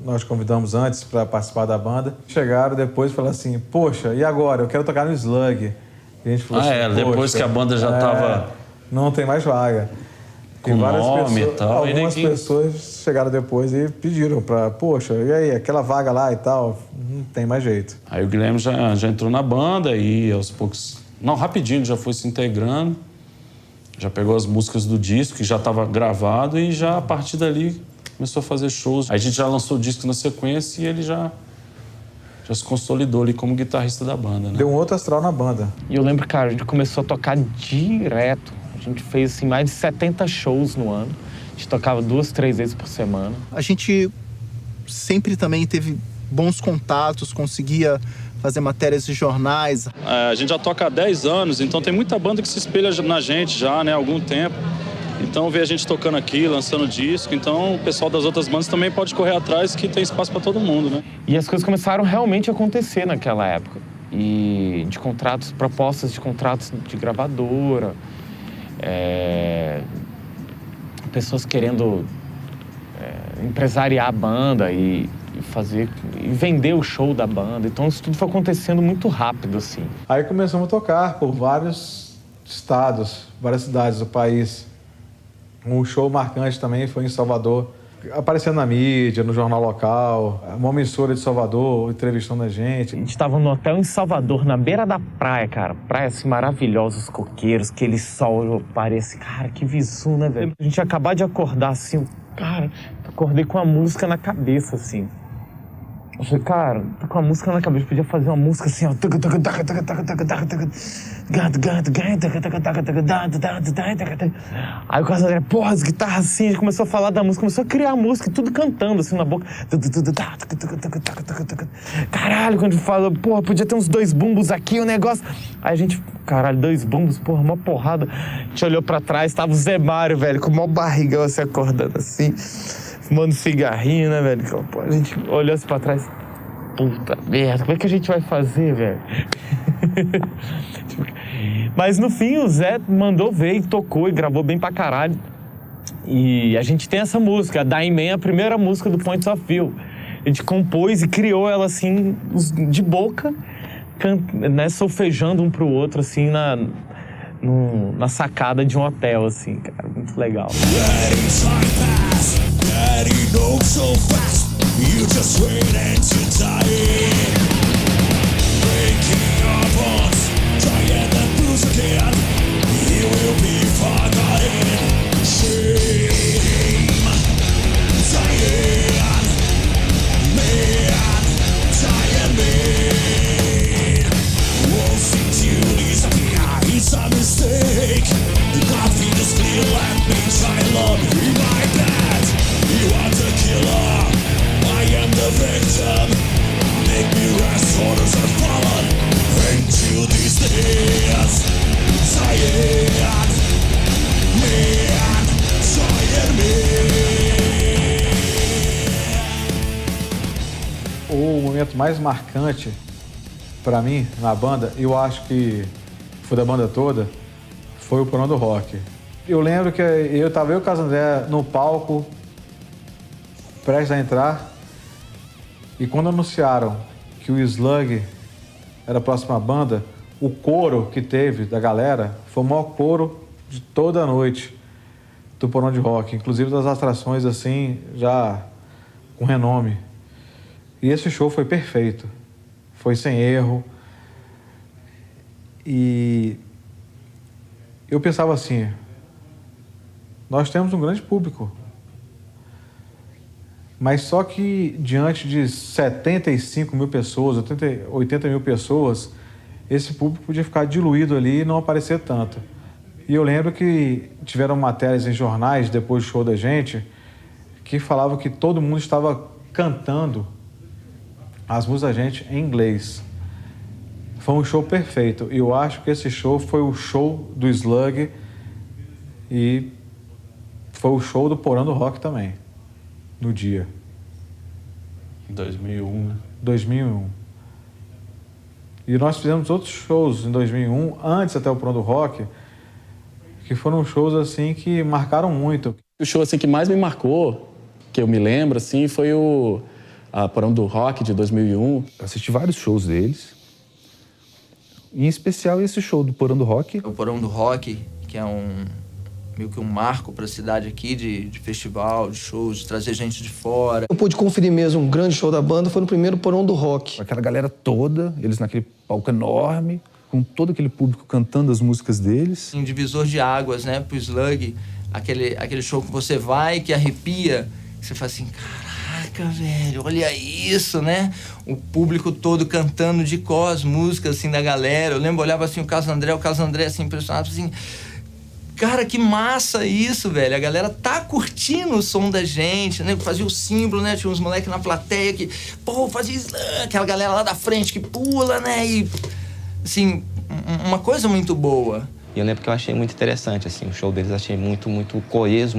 nós convidamos antes para participar da banda chegaram depois e falaram assim, poxa, e agora? Eu quero tocar no Slug. E a gente falou depois que a banda já tava... Não tem mais vaga. Com nome e tal. Algumas pessoas chegaram depois e pediram para, poxa, e aí, aquela vaga lá e tal, não tem mais jeito. Aí o Guilherme já entrou na banda e aos poucos... Não, rapidinho, já foi se integrando. Já pegou as músicas do disco, que já estava gravado, e já a partir dali começou a fazer shows. Aí a gente já lançou o disco na sequência e ele já se consolidou ali como guitarrista da banda, né? Deu um outro astral na banda. E eu lembro, cara, a gente começou a tocar direto. A gente fez, assim, mais de 70 shows no ano. A gente tocava 2, 3 vezes por semana. A gente sempre também teve bons contatos, conseguia fazer matérias de jornais. A gente já toca há 10 anos, então tem muita banda que se espelha na gente já, né, há algum tempo. Então vê a gente tocando aqui, lançando disco, então o pessoal das outras bandas também pode correr atrás, que tem espaço para todo mundo, né? E as coisas começaram realmente a acontecer naquela época. E de contratos, propostas de contratos de gravadora, pessoas querendo empresariar a banda e vender o show da banda. Então isso tudo foi acontecendo muito rápido, assim. Aí começamos a tocar por vários estados, várias cidades do país. Um show marcante também foi em Salvador, aparecendo na mídia, no jornal local, uma emissora de Salvador entrevistando a gente. A gente estava no hotel em Salvador, na beira da praia, cara. Praia assim maravilhosa, os coqueiros, aquele sol, parece, cara, que visu, né, velho? A gente ia acabar de acordar assim, cara, acordei com a música na cabeça, assim. Eu falei, cara, tô com a música na cabeça, podia fazer uma música assim, ó. Aí o Carlos André, porra, as guitarras assim, a gente começou a falar da música, começou a criar a música, tudo cantando assim na boca. Caralho, quando a gente falou, porra, podia ter uns 2 bumbos aqui, o negócio. Aí a gente, caralho, 2 bumbos, porra, uma porrada. A gente olhou pra trás, tava o Zé Mário, velho, com o maior barrigão assim, acordando assim. Fumando cigarrinho, né, velho? Pô, a gente olhou assim pra trás. Puta merda, como é que a gente vai fazer, velho? Mas no fim o Zé mandou ver e tocou e gravou bem pra caralho. E a gente tem essa música, a Dying Man, a primeira música do Points of View. A gente compôs e criou ela assim, de boca, né, solfejando um pro outro, assim, na sacada de um hotel, assim, cara, muito legal. And he knows so fast, you just wait and you die. o momento mais marcante para mim na banda, eu acho que foi da banda toda, foi o Porão do Rock. Eu lembro que eu e o Carlos André no palco, prestes a entrar, e quando anunciaram que o Slug era a próxima banda, o coro que teve da galera foi o maior coro de toda a noite do Porão de Rock, inclusive das atrações assim, já com renome. E esse show foi perfeito, foi sem erro. E eu pensava assim, nós temos um grande público, mas só que diante de 75 mil pessoas, 80 mil pessoas, esse público podia ficar diluído ali e não aparecer tanto. E eu lembro que tiveram matérias em jornais depois do show da gente que falavam que todo mundo estava cantando as músicas da gente em inglês. Foi um show perfeito. E eu acho que esse show foi o show do Slug e foi o show do Porão do Rock também, no dia. 2001, né? 2001. E nós fizemos outros shows em 2001, antes até o Porão do Rock, que foram shows assim que marcaram muito. O show assim que mais me marcou, que eu me lembro assim, foi o Porão do Rock de 2001. Eu assisti vários shows deles, em especial esse show do Porão do Rock. O Porão do Rock, que é meio que um marco para a cidade aqui de festival, de shows, de trazer gente de fora. Eu pude conferir mesmo um grande show da banda, foi no primeiro Porão do Rock. Aquela galera toda, eles naquele palco enorme, com todo aquele público cantando as músicas deles. Um divisor de águas, né, pro Slug, aquele show que você vai, que arrepia, que você fala assim, caraca, velho, olha isso, né? O público todo cantando de cor as músicas, assim, da galera. Eu lembro, eu olhava assim o Carlos André, assim, impressionado, assim, cara, que massa isso, velho. A galera tá curtindo o som da gente, né? Fazia o símbolo, né? Tinha uns moleques na plateia que, pô, fazia Slug, aquela galera lá da frente que pula, né? E, assim, uma coisa muito boa. E eu lembro que eu achei muito interessante, assim, o show deles achei muito coeso,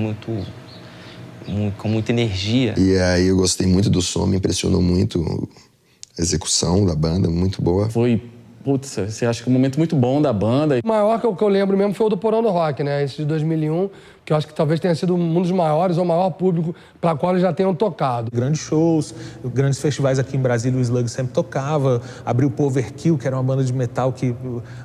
com muita energia. E aí eu gostei muito do som, me impressionou muito a execução da banda, muito boa. Foi, putz, você acha que um momento muito bom da banda. O maior que eu lembro mesmo foi o do Porão do Rock, né? Esse de 2001, que eu acho que talvez tenha sido um dos maiores ou maior público para qual eles já tenham tocado. Grandes shows, grandes festivais aqui em Brasília, o Slug sempre tocava. Abriu o Overkill, que era uma banda de metal que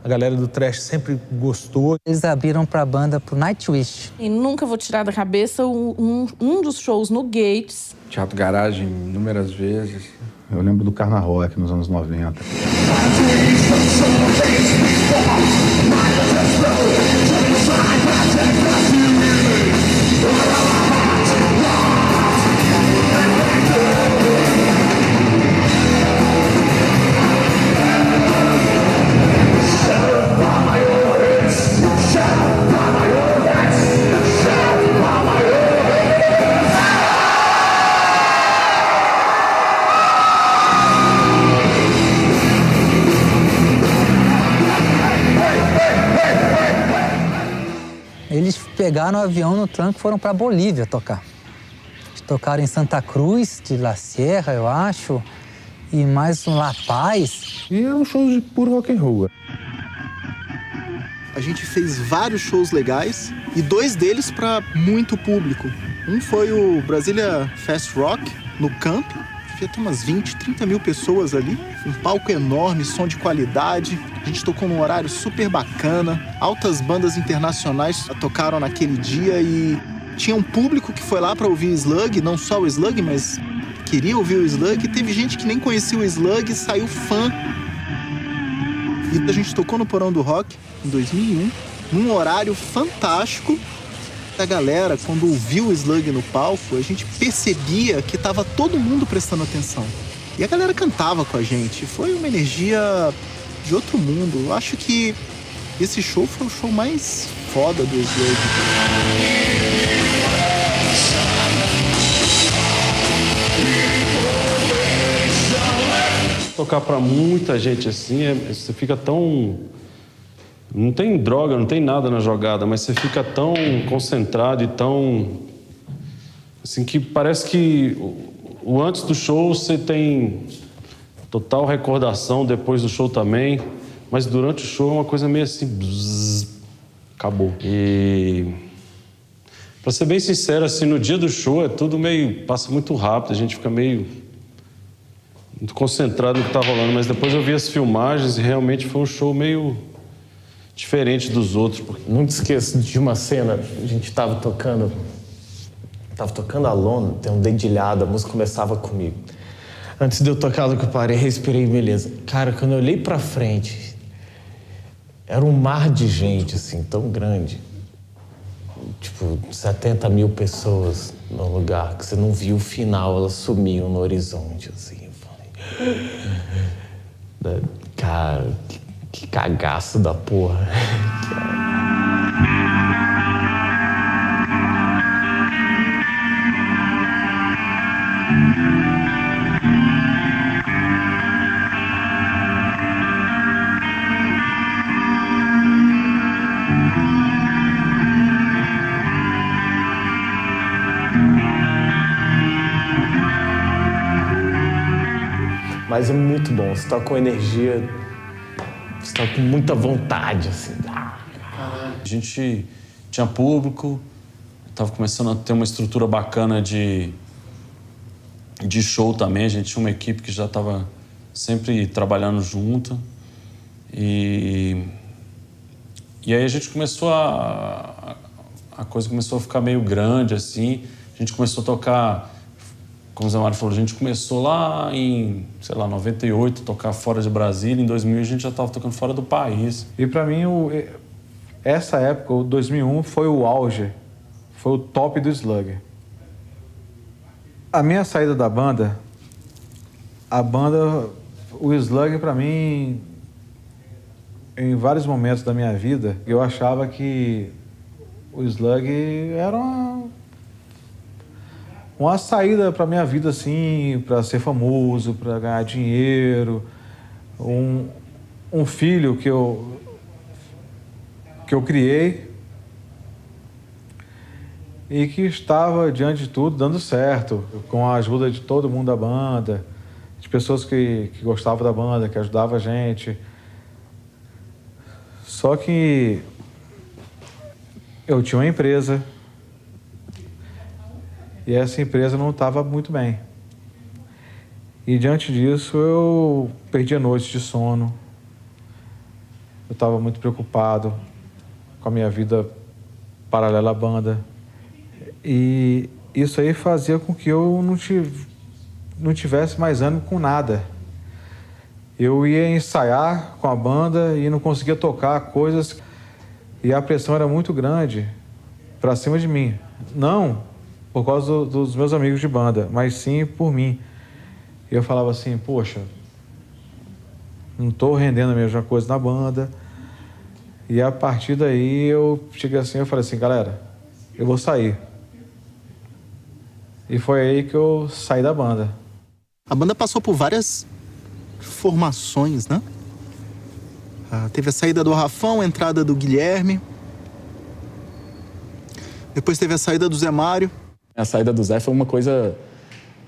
a galera do thrash sempre gostou. Eles abriram para a banda pro Nightwish. E nunca vou tirar da cabeça um dos shows no Gates. Teatro Garagem inúmeras vezes. Eu lembro do Carna Rock nos anos 90. Eles pegaram o avião no tranco e foram para Bolívia tocar. Eles tocaram em Santa Cruz de La Sierra, eu acho, e mais um La Paz. E era um show de puro rock and roll. A gente fez vários shows legais e 2 deles para muito público. Um foi o Brasília Fest Rock, no Camp. Devia ter umas 20, 30 mil pessoas ali. Um palco enorme, som de qualidade. A gente tocou num horário super bacana. Altas bandas internacionais tocaram naquele dia e tinha um público que foi lá para ouvir o Slug, não só o Slug, mas queria ouvir o Slug. Teve gente que nem conhecia o Slug e saiu fã. E a gente tocou no Porão do Rock em 2001, num horário fantástico. A galera, quando ouviu o Slug no palco, a gente percebia que tava todo mundo prestando atenção. E a galera cantava com a gente. Foi uma energia de outro mundo. Eu acho que esse show foi o show mais foda do Slug. Tocar pra muita gente assim, você fica tão... Não tem droga, não tem nada na jogada, mas você fica tão concentrado e tão... Assim, que parece que o antes do show você tem total recordação depois do show também. Mas durante o show é uma coisa meio assim... Bzz, acabou. E... Pra ser bem sincero, assim, no dia do show é tudo meio... Passa muito rápido, a gente fica meio... muito concentrado no que tá rolando. Mas depois eu vi as filmagens e realmente foi um show meio... diferente dos outros. Nunca esqueço de uma cena, a gente tava tocando Alone, tem um dedilhado, a música começava comigo. Antes de eu tocar do que eu parei, respirei, beleza. Cara, quando eu olhei pra frente, era um mar de gente, assim, tão grande. Tipo, 70 mil pessoas no lugar, que você não viu o final, elas sumiam no horizonte, assim. Eu falei... Cara, que cagaço da porra. Mas é muito bom, você tá com energia, você tá com muita vontade, assim. A gente tinha público, tava começando a ter uma estrutura bacana de show também. A gente tinha uma equipe que já estava sempre trabalhando junto. E aí a gente começou a coisa começou a ficar meio grande, assim. A gente começou a tocar... Como o Zé Mário falou, a gente começou lá em, sei lá, 98, tocar fora de Brasília. Em 2000 a gente já estava tocando fora do país. E para mim, essa época, o 2001, foi o auge, foi o top do Slug. A minha saída da banda, o Slug para mim, em vários momentos da minha vida, eu achava que o Slug era uma saída para minha vida, assim, para ser famoso, para ganhar dinheiro, um filho que eu criei e que estava, diante de tudo, dando certo, com a ajuda de todo mundo da banda, de pessoas que gostavam da banda, que ajudavam a gente. Só que eu tinha uma empresa e essa empresa não estava muito bem. E diante disso eu perdi a noite de sono. Eu estava muito preocupado com a minha vida paralela à banda. E isso aí fazia com que eu não tivesse mais ânimo com nada. Eu ia ensaiar com a banda e não conseguia tocar coisas e a pressão era muito grande para cima de mim. Não por causa dos meus amigos de banda, mas sim por mim. E eu falava assim, poxa, não estou rendendo a mesma coisa na banda. E a partir daí eu cheguei assim, eu falei assim, galera, eu vou sair. E foi aí que eu saí da banda. A banda passou por várias formações, né? Teve a saída do Rafão, a entrada do Guilherme. Depois teve a saída do Zé Mário. A saída do Zé foi uma coisa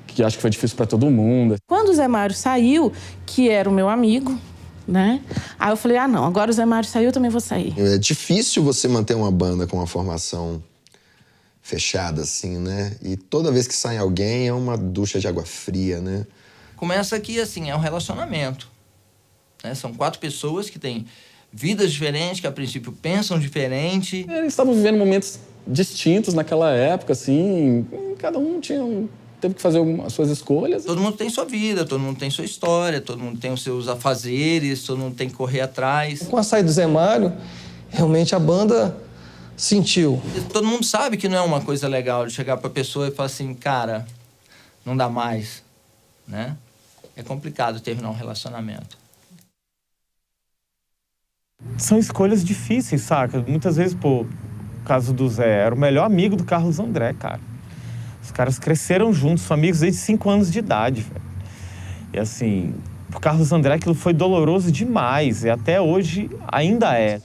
que acho que foi difícil para todo mundo. Quando o Zé Mário saiu, que era o meu amigo, né? Aí eu falei, não, agora o Zé Mário saiu, eu também vou sair. É difícil você manter uma banda com uma formação fechada, assim, né? E toda vez que sai alguém é uma ducha de água fria, né? Começa que, assim, é um relacionamento. Né? São 4 pessoas que têm vidas diferentes, que a princípio pensam diferente. Eles estavam vivendo momentos distintos naquela época, assim, cada um teve que fazer as suas escolhas. Todo mundo tem sua vida, todo mundo tem sua história, todo mundo tem os seus afazeres, todo mundo tem que correr atrás. Com a saída do Zé Mário, realmente a banda sentiu. Todo mundo sabe que não é uma coisa legal de chegar pra pessoa e falar assim, cara, não dá mais, né? É complicado terminar um relacionamento. São escolhas difíceis, saca? Muitas vezes, pô, o caso do Zé, era o melhor amigo do Carlos André, cara. Os caras cresceram juntos, são amigos desde 5 anos de idade, velho. E assim, pro Carlos André aquilo foi doloroso demais, e até hoje ainda é.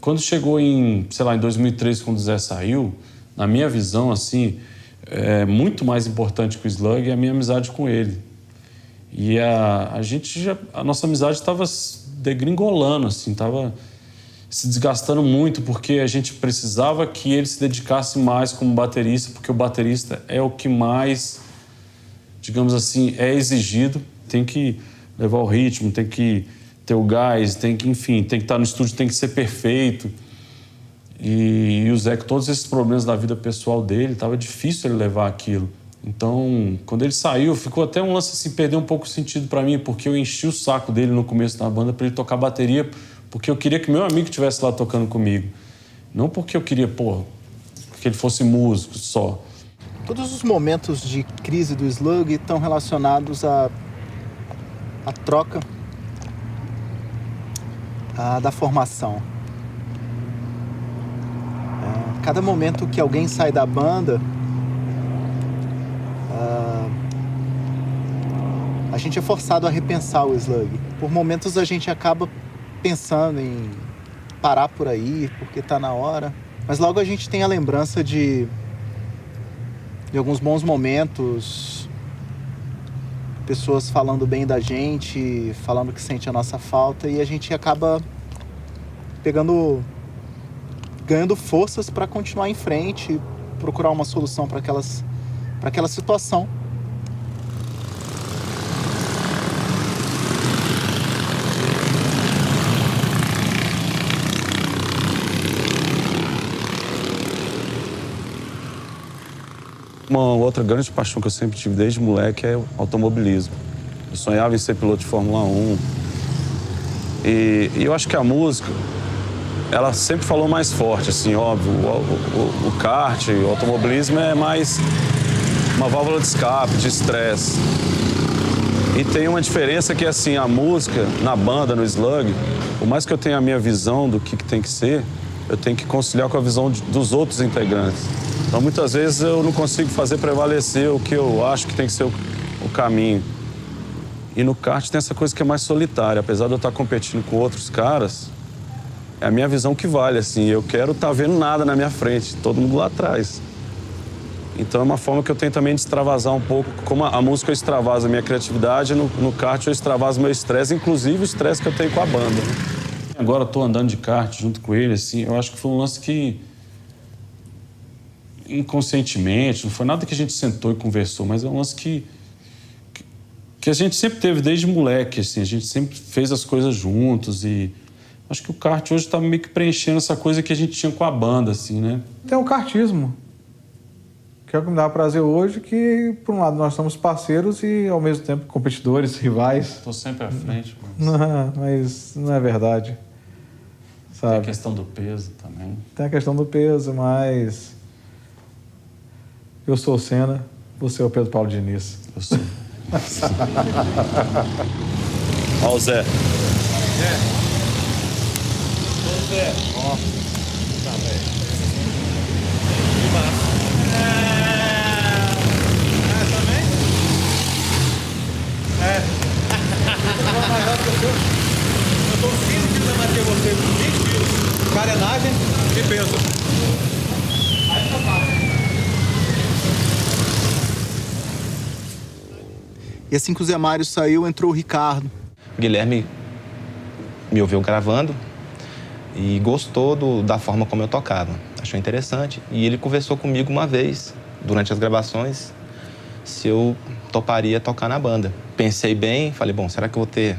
Quando chegou em 2013, quando o Zé saiu, na minha visão, assim, é muito mais importante que o Slug é a minha amizade com ele. E a nossa amizade estava degringolando, assim, estava se desgastando muito, porque a gente precisava que ele se dedicasse mais como baterista, porque o baterista é o que mais, digamos assim, é exigido. Tem que levar o ritmo, tem que ter o gás, tem que estar no estúdio, tem que ser perfeito. E o Zé, com todos esses problemas da vida pessoal dele, estava difícil ele levar aquilo. Então, quando ele saiu, ficou até um lance assim, perdeu um pouco o sentido para mim, porque eu enchi o saco dele no começo da banda para ele tocar bateria, porque eu queria que meu amigo estivesse lá tocando comigo. Não porque eu queria, que ele fosse músico só. Todos os momentos de crise do Slug estão relacionados à troca da formação. Cada momento que alguém sai da banda, a gente é forçado a repensar o Slug. Por momentos a gente acaba pensando em parar por aí, porque tá na hora. Mas logo a gente tem a lembrança de alguns bons momentos, pessoas falando bem da gente, falando que sente a nossa falta, e a gente acaba ganhando forças para continuar em frente, procurar uma solução para aquela situação. Uma outra grande paixão que eu sempre tive desde moleque é o automobilismo. Eu sonhava em ser piloto de Fórmula 1. E eu acho que a música, ela sempre falou mais forte, assim, óbvio. O kart, o automobilismo é mais uma válvula de escape, de estresse. E tem uma diferença que, assim, a música na banda, no Slug, por mais que eu tenha a minha visão do que tem que ser, eu tenho que conciliar com a visão dos outros integrantes. Então, muitas vezes, eu não consigo fazer prevalecer o que eu acho que tem que ser o caminho. E no kart tem essa coisa que é mais solitária. Apesar de eu estar competindo com outros caras, é a minha visão que vale, assim. Eu quero estar vendo nada na minha frente, todo mundo lá atrás. Então, é uma forma que eu tenho também de extravasar um pouco. Como a música eu extravaso a minha criatividade, no kart eu extravaso o meu estresse, inclusive o estresse que eu tenho com a banda. Agora eu tô andando de kart junto com ele, assim, eu acho que foi um lance que inconscientemente, não foi nada que a gente sentou e conversou, mas é um lance que a gente sempre teve desde moleque, assim, a gente sempre fez as coisas juntos e acho que o kart hoje tá meio que preenchendo essa coisa que a gente tinha com a banda, assim, né? Tem o kartismo, que é o que me dá prazer hoje, que por um lado nós somos parceiros e ao mesmo tempo competidores, rivais. Tô sempre à frente, mas não é verdade, sabe? Tem a questão do peso também. Tem a questão do peso, mas eu sou o Senna, você é o Pedro Paulo Diniz. Eu sou. Ó o Zé. Zé. Ó. Tá, velho. Que massa. Também? Eu tô 15 quilos a bater você, 20 quilos. Carenagem e peso. Aí tá fácil. E assim que o Zé Mário saiu, entrou o Ricardo. O Guilherme me ouviu gravando e gostou da forma como eu tocava. Achou interessante. E ele conversou comigo uma vez, durante as gravações, se eu toparia tocar na banda. Pensei bem, falei, bom, será que eu vou ter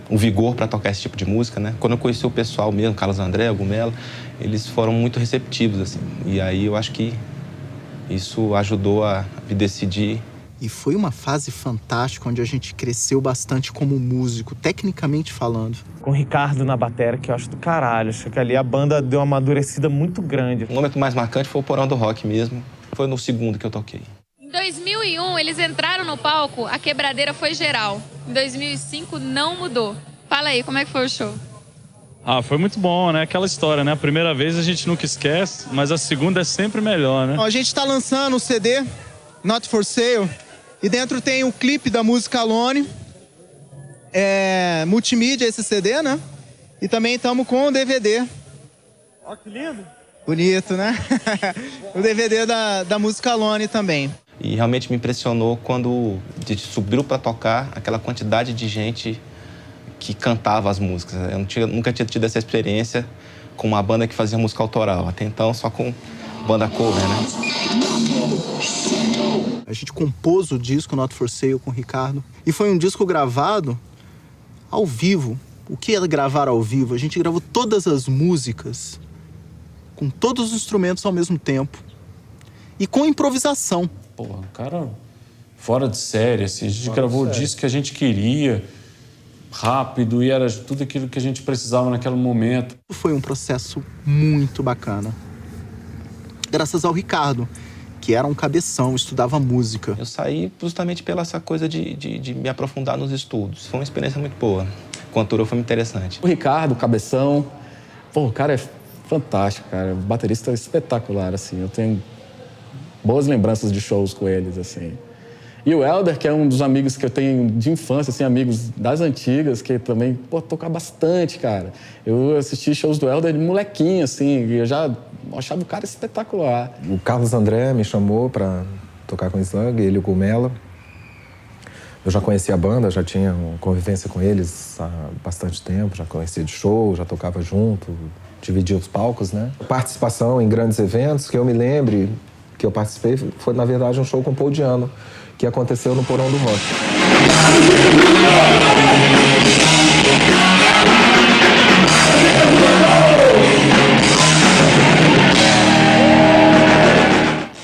um vigor para tocar esse tipo de música, né? Quando eu conheci o pessoal mesmo, Carlos André, Gumelo, eles foram muito receptivos, assim. E aí eu acho que isso ajudou a me decidir. E foi uma fase fantástica, onde a gente cresceu bastante como músico, tecnicamente falando. Com o Ricardo na bateria, que eu acho do caralho. Acho que ali a banda deu uma amadurecida muito grande. O momento mais marcante foi o Porão do Rock mesmo. Foi no segundo que eu toquei. Em 2001, eles entraram no palco, a quebradeira foi geral. Em 2005, não mudou. Fala aí, como é que foi o show? Foi muito bom, né? Aquela história, né? A primeira vez a gente nunca esquece, mas a segunda é sempre melhor, né? A gente tá lançando o CD, Not For Sale, e dentro tem o clipe da música Alone. É multimídia esse CD, né? E também estamos com o DVD. Ó, que lindo! Bonito, né? O DVD da música Alone também. E realmente me impressionou quando subiu para tocar aquela quantidade de gente que cantava as músicas. Eu nunca tinha tido essa experiência com uma banda que fazia música autoral. Até então, só com banda cover, né? A gente compôs o disco Not For Sale com o Ricardo. E foi um disco gravado ao vivo. O que é gravar ao vivo? A gente gravou todas as músicas com todos os instrumentos ao mesmo tempo. E com improvisação. Porra, cara fora de série, assim. A gente gravou o disco que a gente queria, rápido, e era tudo aquilo que a gente precisava naquele momento. Foi um processo muito bacana. Graças ao Ricardo, que era um cabeção, estudava música. Eu saí justamente pela essa coisa de me aprofundar nos estudos. Foi uma experiência muito boa. Com a Turô foi muito interessante. O Ricardo, cabeção, pô, o cara é fantástico, cara. O baterista é espetacular, assim. Eu tenho boas lembranças de shows com eles, assim. E o Helder, que é um dos amigos que eu tenho de infância, assim, amigos das antigas, que também, pô, toca bastante, cara. Eu assisti shows do Helder de molequinho, assim, e eu já achava o cara espetacular. O Carlos André me chamou para tocar com o Slug, ele e o Gumela. Eu já conhecia a banda, já tinha uma convivência com eles há bastante tempo, já conhecia de show, já tocava junto, dividia os palcos, né? Participação em grandes eventos, que eu me lembre, que eu participei, foi, na verdade, um show com o Paul Di'Anno, que aconteceu no Porão do Rock.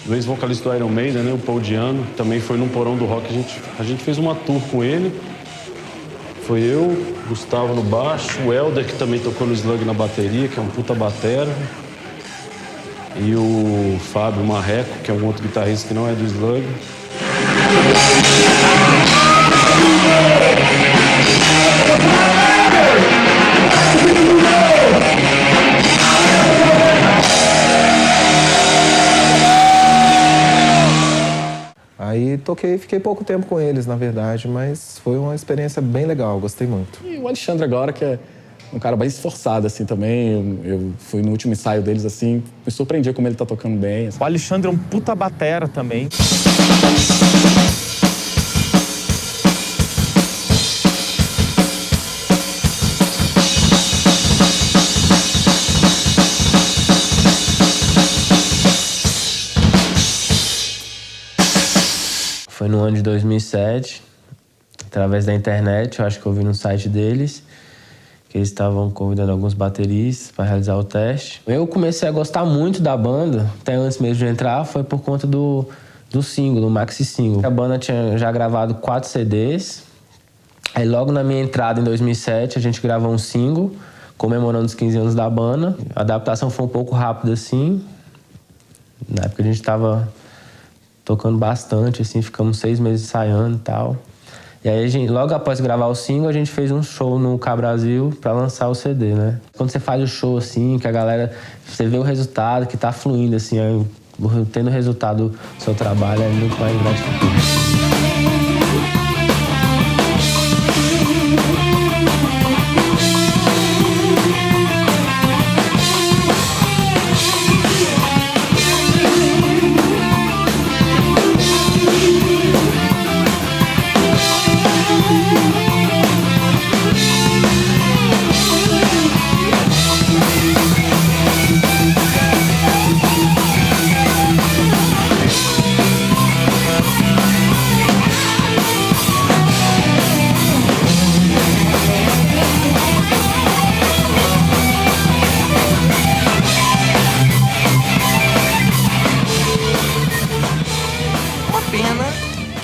O ex-vocalista do Iron Maiden, né, o Paul Di'Anno, também foi no Porão do Rock. A gente fez uma tour com ele. Foi eu, Gustavo no baixo, o Helder, que também tocou no Slug na bateria, que é um puta batera. E o Fábio Marreco, que é um outro guitarrista que não é do Slug. Aí toquei, fiquei pouco tempo com eles, na verdade, mas foi uma experiência bem legal, gostei muito. E o Alexandre agora, que é um cara bem esforçado, assim, também. Eu fui no último ensaio deles, assim, me surpreendi como ele tá tocando bem. Assim. O Alexandre é um puta batera também. Foi no ano de 2007, através da internet, eu acho que eu vi no site deles, que eles estavam convidando alguns bateristas para realizar o teste. Eu comecei a gostar muito da banda, até antes mesmo de entrar, foi por conta do single, do maxi single. A banda tinha já gravado 4 CDs, aí logo na minha entrada em 2007 a gente gravou um single, comemorando os 15 anos da banda. A adaptação foi um pouco rápida assim, na época a gente estava tocando bastante, assim, ficamos 6 meses ensaiando e tal. E aí, logo após gravar o single, a gente fez um show no K Brasil pra lançar o CD, né? Quando você faz o show, assim, que a galera... Você vê o resultado, que tá fluindo, assim, aí, tendo o resultado do seu trabalho é muito mais gratificante.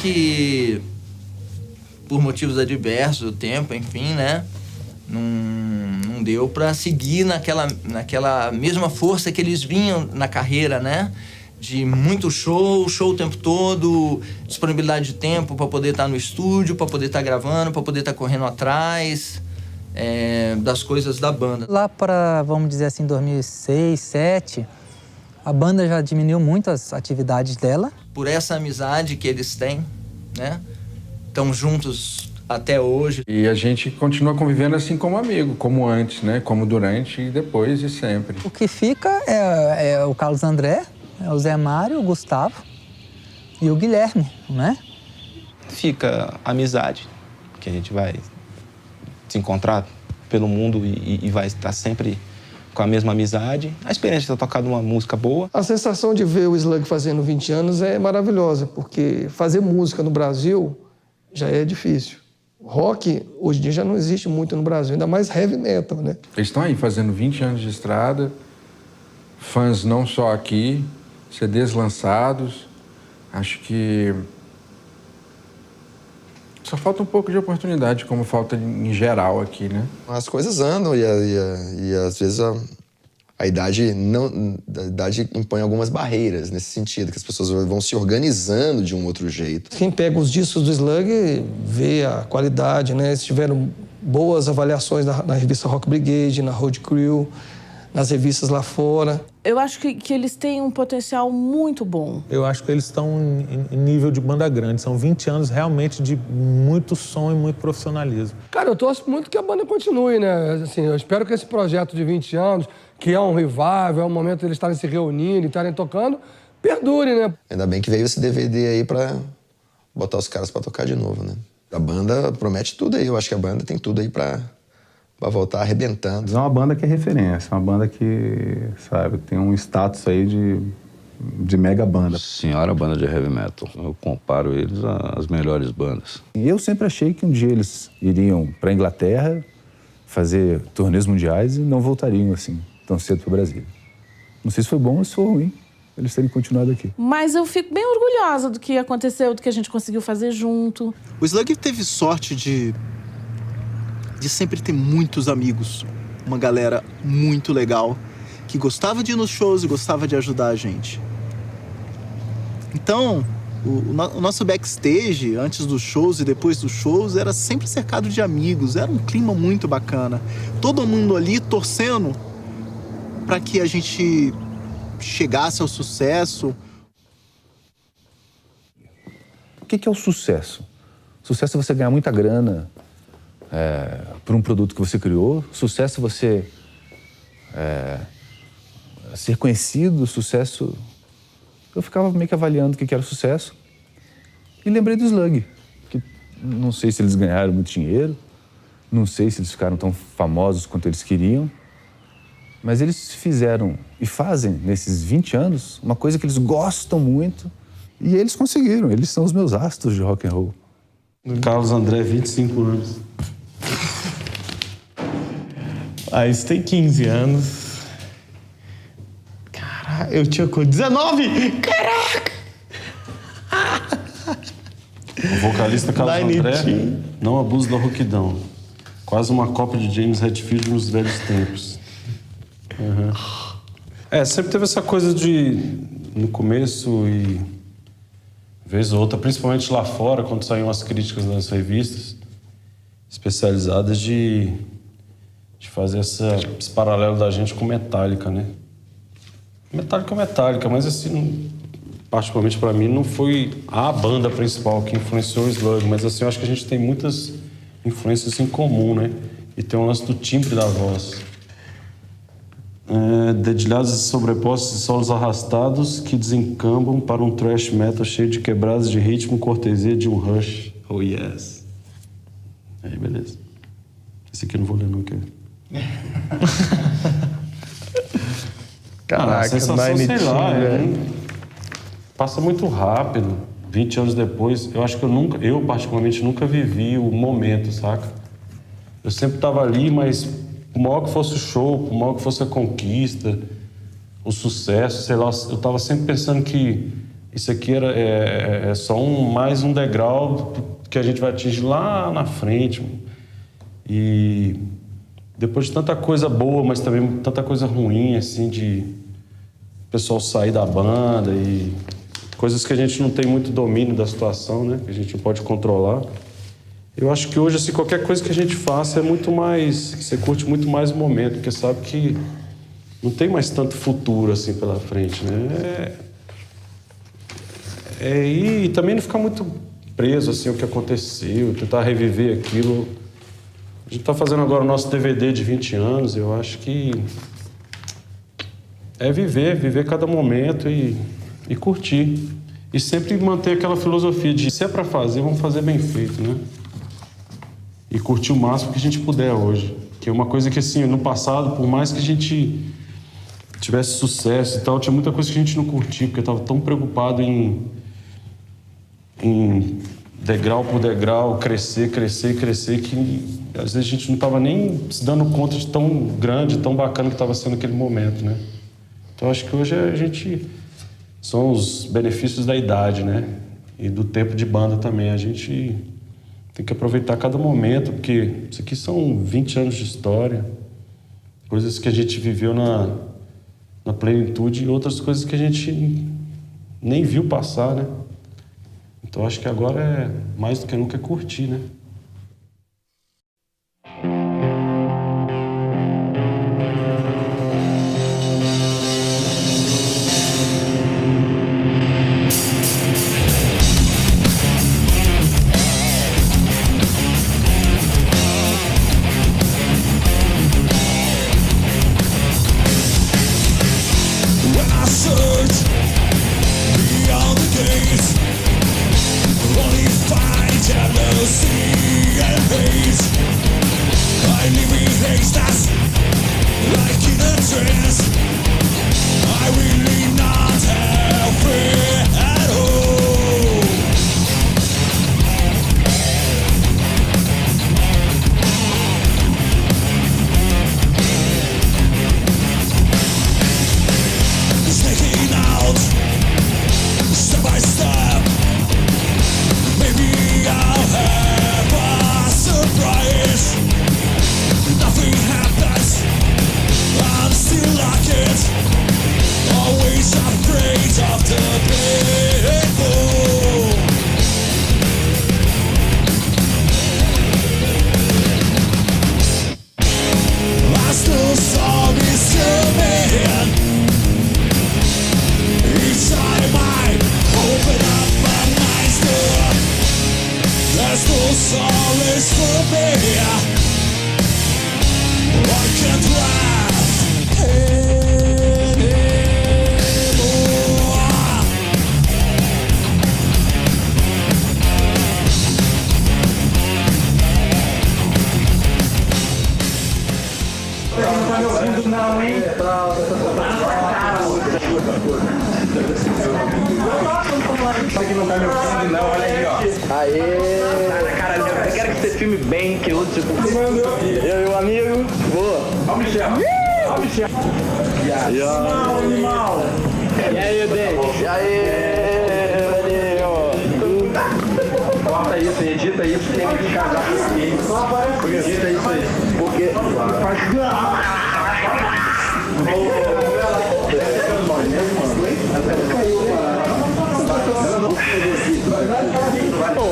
Que por motivos adversos, o tempo, enfim, né, não deu para seguir naquela mesma força que eles vinham na carreira, né, de muito show o tempo todo, disponibilidade de tempo para poder estar no estúdio, para poder estar gravando, para poder estar correndo atrás das coisas da banda. Lá para, vamos dizer assim, 2006, 2007, a banda já diminuiu muito as atividades dela. Por essa amizade que eles têm, né? Estão juntos até hoje. E a gente continua convivendo assim como amigo, como antes, né? Como durante e depois e sempre. O que fica é o Carlos André, é o Zé Mário, o Gustavo E o Guilherme, né? Fica a amizade, que a gente vai se encontrar pelo mundo e vai estar sempre com a mesma amizade. A experiência de ter tocado uma música boa. A sensação de ver o Slug fazendo 20 anos é maravilhosa, porque fazer música no Brasil já é difícil. Rock, hoje em dia, já não existe muito no Brasil, ainda mais heavy metal, né? Eles estão aí fazendo 20 anos de estrada, fãs não só aqui, CDs lançados. Acho que só falta um pouco de oportunidade, como falta em geral aqui, né? As coisas andam e às vezes a idade impõe algumas barreiras nesse sentido, que as pessoas vão se organizando de um outro jeito. Quem pega os discos do Slug vê a qualidade, né? Eles tiveram boas avaliações na revista Rock Brigade, na Road Crew, nas revistas lá fora. Eu acho que eles têm um potencial muito bom. Eu acho que eles estão em nível de banda grande. São 20 anos realmente de muito som e muito profissionalismo. Cara, eu torço muito que a banda continue, né? Assim, eu espero que esse projeto de 20 anos, que é um revival, é um momento de eles estarem se reunindo e estarem tocando, perdure, né? Ainda bem que veio esse DVD aí pra botar os caras pra tocar de novo, né? A banda promete tudo aí. Eu acho que a banda tem tudo aí pra voltar arrebentando. É uma banda que é referência, uma banda que, sabe, tem um status aí de mega banda. Senhora banda de heavy metal. Eu comparo eles às melhores bandas. Eu sempre achei que um dia eles iriam para a Inglaterra fazer turnês mundiais e não voltariam assim tão cedo para o Brasil. Não sei se foi bom ou se foi ruim eles terem continuado aqui. Mas eu fico bem orgulhosa do que aconteceu, do que a gente conseguiu fazer junto. O Slug teve sorte de sempre ter muitos amigos, uma galera muito legal, que gostava de ir nos shows e gostava de ajudar a gente. Então, o nosso backstage, antes dos shows e depois dos shows, era sempre cercado de amigos, era um clima muito bacana. Todo mundo ali torcendo para que a gente chegasse ao sucesso. O que é o sucesso? Sucesso é você ganhar muita grana por um produto que você criou. Sucesso é você ser conhecido. Sucesso... Eu ficava meio que avaliando o que era sucesso e lembrei do Slug, que não sei se eles ganharam muito dinheiro, não sei se eles ficaram tão famosos quanto eles queriam, mas eles fizeram e fazem, nesses 20 anos, uma coisa que eles gostam muito e eles conseguiram. Eles são os meus astros de rock and roll. Carlos André, 25 anos. Isso tem 15 anos. Caraca, eu tinha com 19! Caraca! O vocalista Carlos André não abusa da rouquidão. Quase uma cópia de James Hetfield nos velhos tempos. Sempre teve essa coisa de, no começo e vez ou outra, principalmente lá fora, quando saíam as críticas nas revistas especializadas, de fazer esse paralelo da gente com Metallica, né? Metallica é Metallica, mas assim, particularmente para mim, não foi a banda principal que influenciou o Slug, mas assim, eu acho que a gente tem muitas influências em comum, né? E tem um lance do timbre da voz. Dedilhados e sobrepostos de solos arrastados que desencambam para um thrash metal cheio de quebradas de ritmo, cortesia de um Rush. Oh yes. Aí, beleza. Esse aqui eu não vou ler não, quer. Caraca, a sensação, sei lá, passa muito rápido. 20 anos depois, eu acho que eu particularmente nunca vivi o momento, saca? Eu sempre tava ali, mas por maior que fosse o show, por maior que fosse a conquista, o sucesso, sei lá, eu tava sempre pensando que isso aqui é só mais um degrau que a gente vai atingir lá na frente. E depois de tanta coisa boa, mas também tanta coisa ruim, assim, de o pessoal sair da banda e coisas que a gente não tem muito domínio da situação, né? Que a gente não pode controlar. Eu acho que hoje, assim, qualquer coisa que a gente faça é muito mais... Você curte muito mais o momento, porque sabe que não tem mais tanto futuro, assim, pela frente, né? E também não ficar muito preso, assim, ao que aconteceu, tentar reviver aquilo. A gente tá fazendo agora o nosso DVD de 20 anos, eu acho que é viver cada momento e curtir. E sempre manter aquela filosofia de se é para fazer, vamos fazer bem feito, né? E curtir o máximo que a gente puder hoje. Que é uma coisa que, assim, no passado, por mais que a gente tivesse sucesso e tal, tinha muita coisa que a gente não curtia, porque eu estava tão preocupado em degrau por degrau, crescer, que às vezes a gente não estava nem se dando conta de tão grande, tão bacana que estava sendo aquele momento, né? Então acho que hoje a gente... São os benefícios da idade, né? E do tempo de banda também. A gente tem que aproveitar cada momento, porque isso aqui são 20 anos de história, coisas que a gente viveu na plenitude e outras coisas que a gente nem viu passar, né? Então acho que agora é mais do que nunca curtir, né? Isso aqui não tá me ouvindo, não, olha aí, ó. Aê! Cara, eu quero que você filme bem, que eu tipo. Eu e o amigo. Boa. Ó o Michel. Ó o Michel. Animal. E aí, Dente? E aí, valeu. Corta isso, edita isso, tem que casar com ninguém. Edita isso aí. Porque o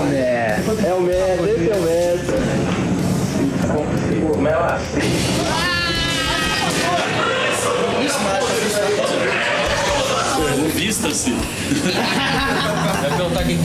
mestre. É o mestre, esse é o mestre. Mela. Vista-se. Vai perguntar quem.